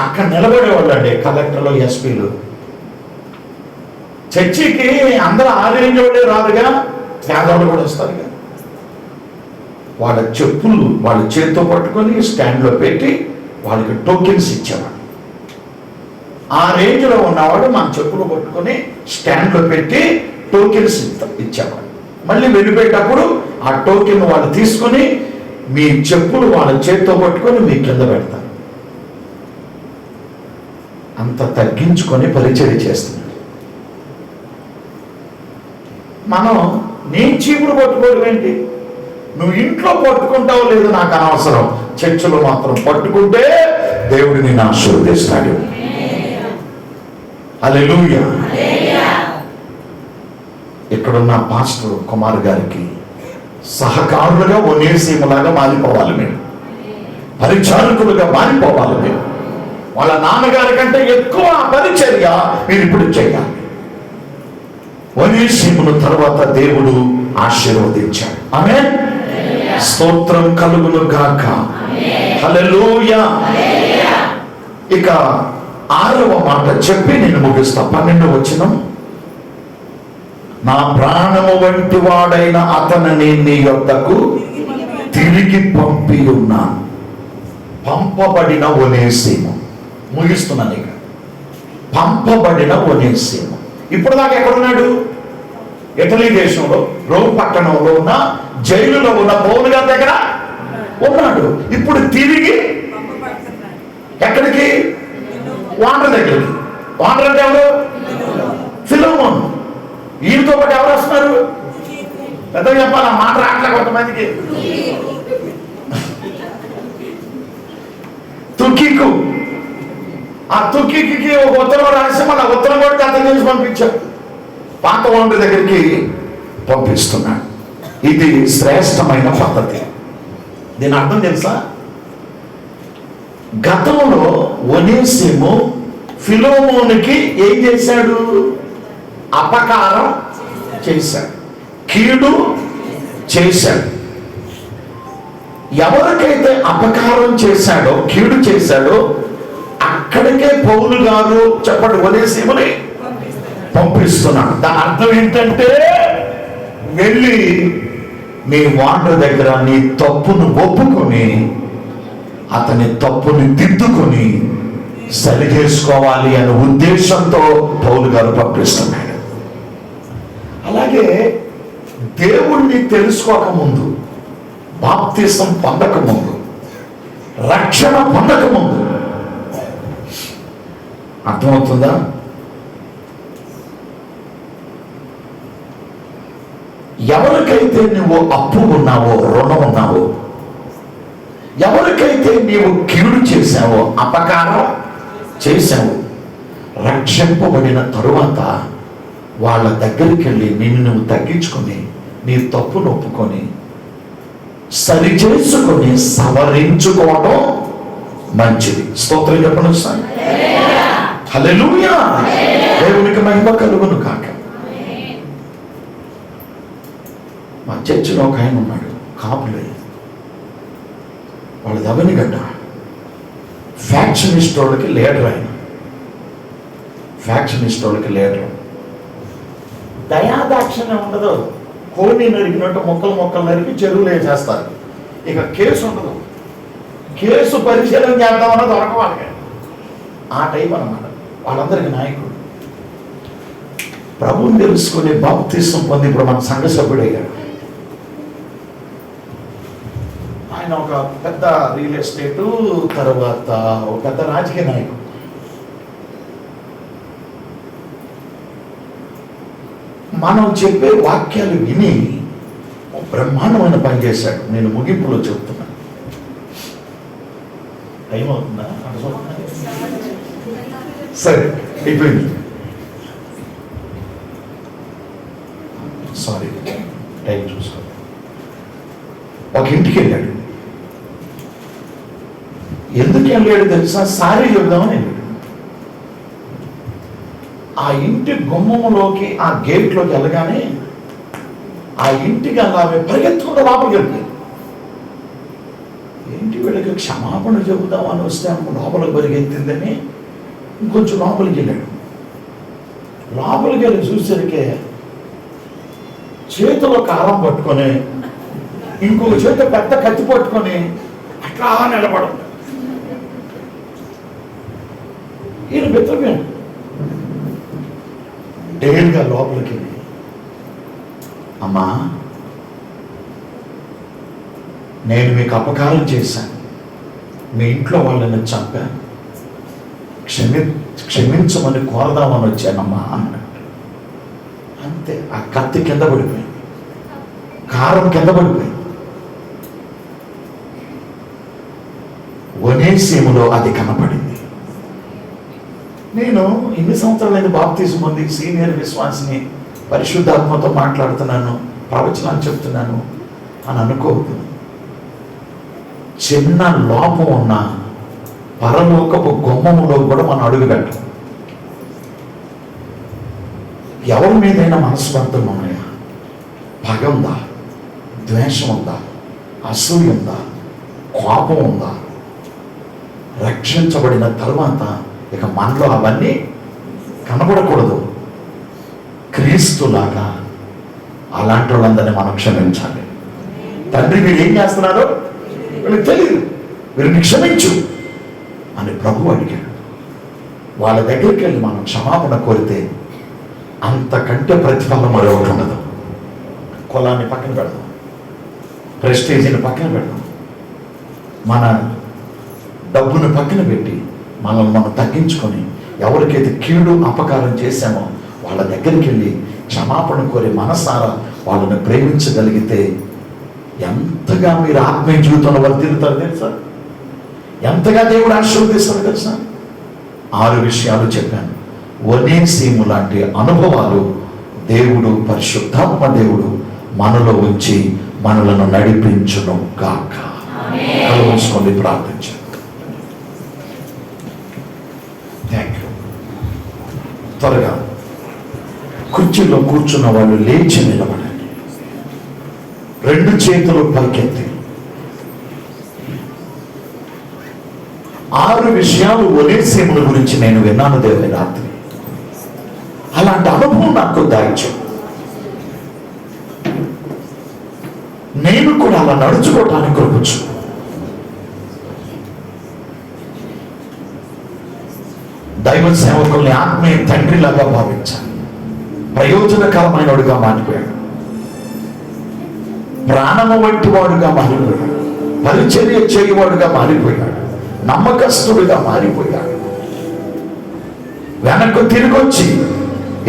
అక్కడ నిలబడేవాళ్ళు అండి కలెక్టర్లు, ఎస్పీలు. చర్చికి అందరూ ఆదరించేవాడే రాదుగా, పేదవాళ్ళు కూడా వస్తారు. వాళ్ళ చెప్పులు వాళ్ళ చేతితో పట్టుకొని స్టాండ్లో పెట్టి వాళ్ళకి టోకెన్స్ ఇచ్చేవాడు. ఆ రేంజ్లో ఉన్నవాడు మన చెప్పులు పట్టుకొని స్టాండ్లో పెట్టి టోకెన్స్ ఇచ్చేవాడు. మళ్ళీ వెళ్ళిపోయేటప్పుడు ఆ టోకెన్ వాళ్ళు తీసుకొని మీ చెప్పులు వాళ్ళ చేతితో పట్టుకొని మీ కింద పెడతారు. అంత తగ్గించుకొని పరిచర్య చేస్తున్నాడు. మనం నేను చీపురు పట్టుకోవడం ఏంటి? నువ్వు ఇంట్లో పట్టుకుంటావు లేదు నాకు అనవసరం. చర్చిలో మాత్రం పట్టుకుంటే దేవుడు నిన్ను ఆశీర్వదిస్తాడు. హల్లెలూయా. ఇక్కడున్న పాస్టర్ కుమార్ గారికి సహకారులుగా ఒనేసిములాగా మారిపోవాలి మీరు, పరిచారకులుగా మారిపోవాలి మీరు. వాళ్ళ నాన్నగారి కంటే ఎక్కువ పరిచర్య మీరు ఇప్పుడు చేయాలి. ఒనేసిమును తర్వాత దేవుడు ఆశీర్వదించాడు. ఆమేన్. స్తోత్రం కలుగును గాక. హల్లెలూయా. ఇక 6వ మాట చెప్పి నేను ముగిస్తా. 12వ వచనం, నా ప్రాణము వంటి వాడైన అతనిని నీ యొద్దకు తిరిగి పంపి ఉన్నాను. పంపబడిన ఒనేసిము. ముగిస్తున్నాను ఇక. పంపబడిన ఒనేసిము ఇప్పుడు దాకా ఎక్కడున్నాడు? ఇటలీ దేశంలో రోమ్ పట్టణంలో ఉన్న జైలులో ఉన్న పౌలు గారి దగ్గర ఉన్నాడు. ఇప్పుడు తిరిగి ఎక్కడికి? వాండర్ దగ్గరికి. వాండర్ అంటే ఎవరు? ఫిలోమోన్. ఈయనతో పాటు ఎవరు వస్తున్నారు? పెద్ద చెప్పాలి, ఆ మాట రాట్లే కొంతమందికి. తుర్కీకు. ఆ తుర్కీకి ఒక ఉత్తరం రాసి మళ్ళీ ఉత్తరం కూడా అతను చేసి పంపించాడు. పాత వాండర్ దగ్గరికి పంపిస్తున్నాడు. ఇది శ్రేష్టమైన పద్ధతి. దీని అర్థం తెలుసా? గతంలో ఒనేసిము ఫిలోమోనుకి ఏం చేశాడు? అపకారం చేశాడు, కీడు చేశాడు. ఎవరికైతే అపకారం చేశాడో, కీడు చేశాడో అక్కడికే పౌలు గారు చెప్పండి ఒనేసిముని పంపిస్తున్నాడు. దాని అర్థం ఏంటంటే, వెళ్ళి నీ వాండర్ దగ్గర నీ తప్పును ఒప్పుకొని అతని తప్పుని దిద్దుకొని సరి చేసుకోవాలి అనే ఉద్దేశంతో పౌలు గారు పంపిస్తున్నాడు. అలాగే దేవుణ్ణి తెలుసుకోకముందు, బాప్తిసం పొందకముందు, రక్షణ పొందకముందు, అర్థమవుతుందా? ఎవరికైతే నువ్వు అప్పు ఉన్నావో, రుణం ఉన్నావో, ఎవరికైతే నీవు కీడు చేశావో, అపకారం చేశావో, రక్షింపబడిన తరువాత వాళ్ళ దగ్గరికి వెళ్ళి నిన్ను నువ్వు తగ్గించుకొని నీ తప్పును ఒప్పుకొని సరి చేసుకొని సవరించుకోవడం మంచిది. స్తోత్రం చెప్పండి ఒకసారి. హల్లెలూయా. దేవునికి మహిమ కలుగును కాక. మా చర్చిలో ఒక ఆయన ఉన్నాడు, కాపులే. వాళ్ళ దవనిగడ్డ. ఫ్యాక్షనిస్ట్ వాళ్ళకి లీడర్ ఆయన. ఫ్యాక్షనిస్ట్ వాళ్ళకి లీడర్. దయాదాక్షిణ్యం ఉండదు. కోడిని నరికినట్టు మొక్కలు నరికి చెరువులు వేసేస్తారు. ఇక కేసు ఉండదు. కేసు పరిశీలన చేద్దామన్నది దొరక వాళ్ళకి. ఆ టైం అన్నమాట. వాళ్ళందరికీ నాయకుడు. ప్రభువుని తెలుసుకుని బాప్తిసం పొంది ఇప్పుడు మన సంఘ సభ్యుడయ్యాడు. ఆయన ఒక పెద్ద రియల్ ఎస్టేటు, తర్వాత ఒక పెద్ద రాజకీయ నాయకుడు. మనం చెప్పే వాక్యాలు విని బ్రహ్మాండమైన పని చేశాడు. నేను ముగింపులో చెప్తున్నాను. టైం అవుతుందా? సరే, అయిపోయింది. సారీ, టైం చూసుకో. ఒక ఇంటికి వెళ్ళాడు. ఎందుకు వెళ్ళాడు తెలుసా? సారీ చెబుదామని వెళ్ళాడు. ఆ ఇంటి గుమ్మంలోకి, ఆ గేట్లోకి వెళ్ళగానే ఆ ఇంటికి అలాగే పరిగెత్తుకుంటూ లోపలికి వెళ్ళిపోయింది. ఏంటి వీళ్ళకి క్షమాపణ చెబుదామని వస్తే లోపలికి పరిగెత్తిందని ఇంకొంచెం లోపలికి వెళ్ళాడు. లోపలికి వెళ్ళి చూసరికి చేతిలో కారం పట్టుకొని, ఇంకొక చేత పెద్ద కత్తి పట్టుకొని అట్లా నిలబడు. ఈయన బెత్తపోయాడు. డేర్గా లోపలికి, అమ్మా నేను మీకు అపకారం చేశాను, మీ ఇంట్లో వాళ్ళని చంపాను, క్షమించమని కోరదామని వచ్చానమ్మా అన్నాడు. అంతే. ఆ కత్తి కింద పడిపోయింది, కారం కింద పడిపోయింది. ఒనేసిములో అది కనపడింది. నేను ఇన్ని సంవత్సరాలైన బాప్తిసం పొంది సీనియర్ విశ్వాసిని, పరిశుద్ధాత్మతో మాట్లాడుతున్నాను, ప్రవచనాలు చెప్తున్నాను అని అనుకోవద్దు. చిన్న లోపం ఉన్న పరలోకపు గుమ్మములో కూడా మనం అడుగు పెట్టం. ఎవరి మీదైనా మనస్పర్ధలు ఉన్నాయా? పగ ఉందా? ద్వేషం ఉందా? అసూయ ఉందా? కోపం ఉందా? రక్షించబడిన తరువాత ఇక మనలో అవన్నీ కనబడకూడదు. క్రీస్తులాగా అలాంటి వాళ్ళందరినీ మనం క్షమించాలి. తండ్రి వీళ్ళు ఏం చేస్తున్నారో వీళ్ళకి తెలియదు, వీరిని క్షమించు అని ప్రభు అడిగాడు. వాళ్ళ దగ్గరికి వెళ్ళి మనం క్షమాపణ కోరితే అంతకంటే ప్రతిఫలం మరొకటి ఉండదు. కులాన్ని పక్కన పెడదాం, ప్రెస్టేజీని పక్కన పెడదాం, మన డబ్బును పక్కన పెట్టి మనల్ని మనం తగ్గించుకొని ఎవరికైతే కీడు అపకారం చేశామో వాళ్ళ దగ్గరికి వెళ్ళి క్షమాపణ కోరి మనసారా వాళ్ళని ప్రేమించగలిగితే ఎంతగా మీరు ఆత్మీయ జీవితంలో వర్ధిల్లుతారు తెలుసా, ఎంతగా దేవుడు ఆశీర్వదిస్తాడు తెలుసా. 6 విషయాలు చెప్పాను. ఒనేసిము లాంటి అనుభవాలు దేవుడు, పరిశుద్ధాత్మ దేవుడు మనలో ఉంచి మనలను నడిపించును గాక. కళ్ళు మూసుకొని ప్రార్థించండి. Thank you. త్వరగా కుర్చీలో కూర్చున్న వాళ్ళు లేచి నిలబడండి. 2 చేతులు పైకెత్తి. 6 విషయాలు ఒనేసిముల గురించి నేను విన్నాను దేవుని రాత్రి. అలాంటి అనుభవం నాకు దాయిచ్చు. నేను కూడా అలా నడుచుకోవటానికి కృపచ్చు. దైవ సేవకుల్ని ఆత్మీయ తండ్రిలాగా భావించాలి. ప్రయోజనకరమైనడుగా మారిపోయాడు. ప్రాణము వంటి వాడుగా మారిపోయాడు. పరిచర్య చేయవాడుగా మారిపోయాడు. నమ్మకస్తుడుగా మారిపోయాడు. వెనక్కు తిరిగొచ్చి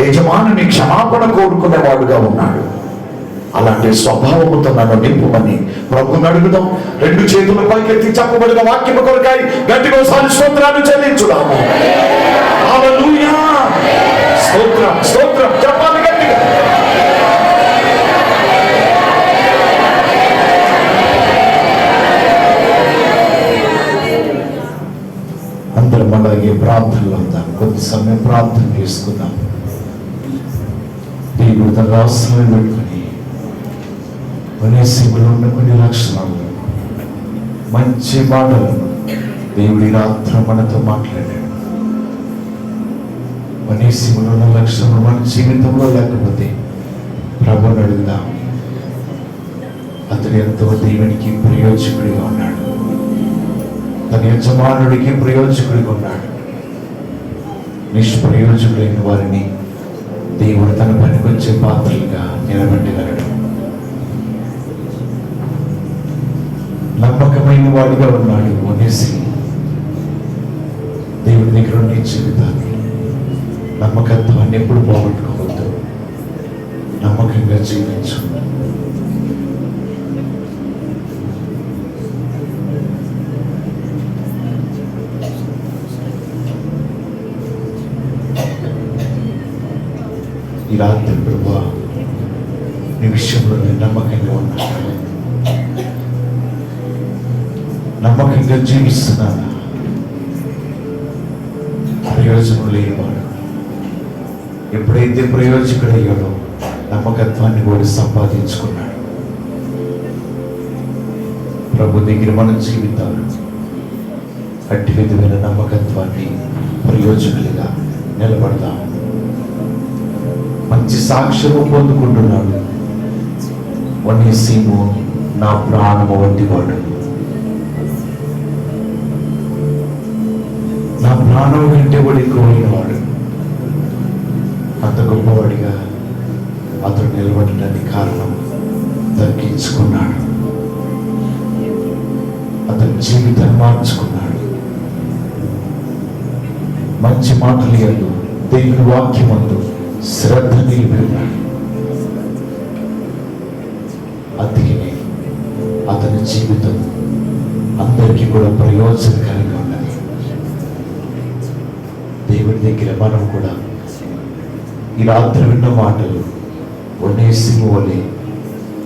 యజమానుని క్షమాపణ కోరుకునేవాడుగా ఉన్నాడు. అలాంటి స్వభావముతో నన్ను నింపుమని ప్రభుని అడుగుదాం. 2 చేతుల పైకెత్తి చెప్పబడిన వాక్యము కొరకై గట్టిగా ఒకసారి స్తోత్రాలు చెల్లించుదాము. హల్లెలూయా. స్తోత్రం, స్తోత్రం చెప్పాలి గట్టిగా. అందరం అలాగే ప్రార్థనలో ఉందాం. కొద్ది సమయం ప్రార్థన చేసుకుందాం. దేవుడు తన రాష్ట్రాన్ని పెట్టుకుని ఒనేసిములో ఉన్న కొన్ని లక్షణాలు, మంచి మాటలను దేవుడి రాత్రి మనతో మాట్లాడాడు. ఒనేసిములో ఉన్న లక్షణాలు మన జీవితంలో లేకపోతే ప్రభువుని అడుగుదాం. అతడు ఎంతో దేవునికి ప్రయోజకుడిగా ఉన్నాడు. తన యజమానుడికి ప్రయోజకుడిగా ఉన్నాడు. నిష్ప్రయోజకులైన వారిని దేవుడు తన పనికొచ్చే పాత్రలుగా నిలబెట్టగలడు. నమ్మకమైన వాడిగా ఉన్నాడు ఒనేసిము. దేవుడి దగ్గర నీ జీవితాన్ని, నమ్మకత్వాన్ని ఎప్పుడు పోగొట్టుకోవద్దు. నమ్మకంగా జీవించు. ఈ రాత్రి ప్రభువా, నీ విషయంలో నేను నమ్మకంగా ఉన్నాను, నమ్మకంగా జీవిస్తున్నాను. ప్రయోజనం లేనివాడు ఎప్పుడైతే ప్రయోజకుడయ్యాడో నమ్మకత్వాన్ని కూడా సంపాదించుకున్నాడు. ప్రభు దగ్గర మన జీవితాలు అట్టి విధమైన నమ్మకత్వాన్ని ప్రయోజకులుగా నిలబడదాం. మంచి సాక్ష్యము పొందుకుంటున్నాడు. ఒనేసిము నా ప్రాణము వంటివాడు, నా ప్రాణం కంటే వాడు ఎక్కువైన వాడు. అంత గొప్పవాడిగా అతడు నిలబడటానికి కారణం తగ్గించుకున్నాడు. అతని జీవితాన్ని మార్చుకున్నాడు. మంచి మాటలు యందు, దేవుని వాక్యమందు శ్రద్ధ నిలిపి ఉన్నాడు. అందుకనే అతని జీవితం అందరికీ కూడా ప్రయోజనకరంగా ఉన్నది. దేవుడి దగ్గర మనం కూడా ఈ రాత్రి విన్న మాటలు ఒనేసిము వలె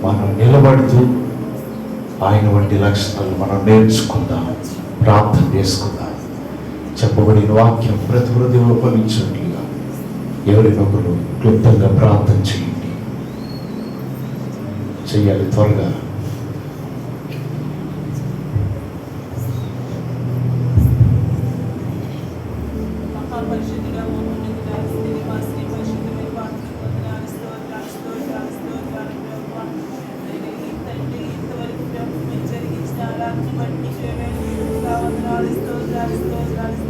మనం నిలబడుతూ ఆయన వంటి లక్షణాలు మనం నేర్చుకుందాం. ప్రార్థన చేసుకుందాం. చెప్పబడిన వాక్యం ప్రతి హృదయంలో ఫలించినట్లుగా ఎవరినొకరు క్లుప్తంగా ప్రార్థన చేయండి. చెయ్యాలి త్వరగా. మహాపరిషుద్ధుడా, మహోన్నతుడా, స్థితివాసి, పరిశుద్ధమైన పాత్ర, వందనాలు, స్తోత్రాలు, స్తోత్రాలు, స్తోత్రాలు. బట్టి వందనాలు స్తోత్రాలు స్తోత్రాలు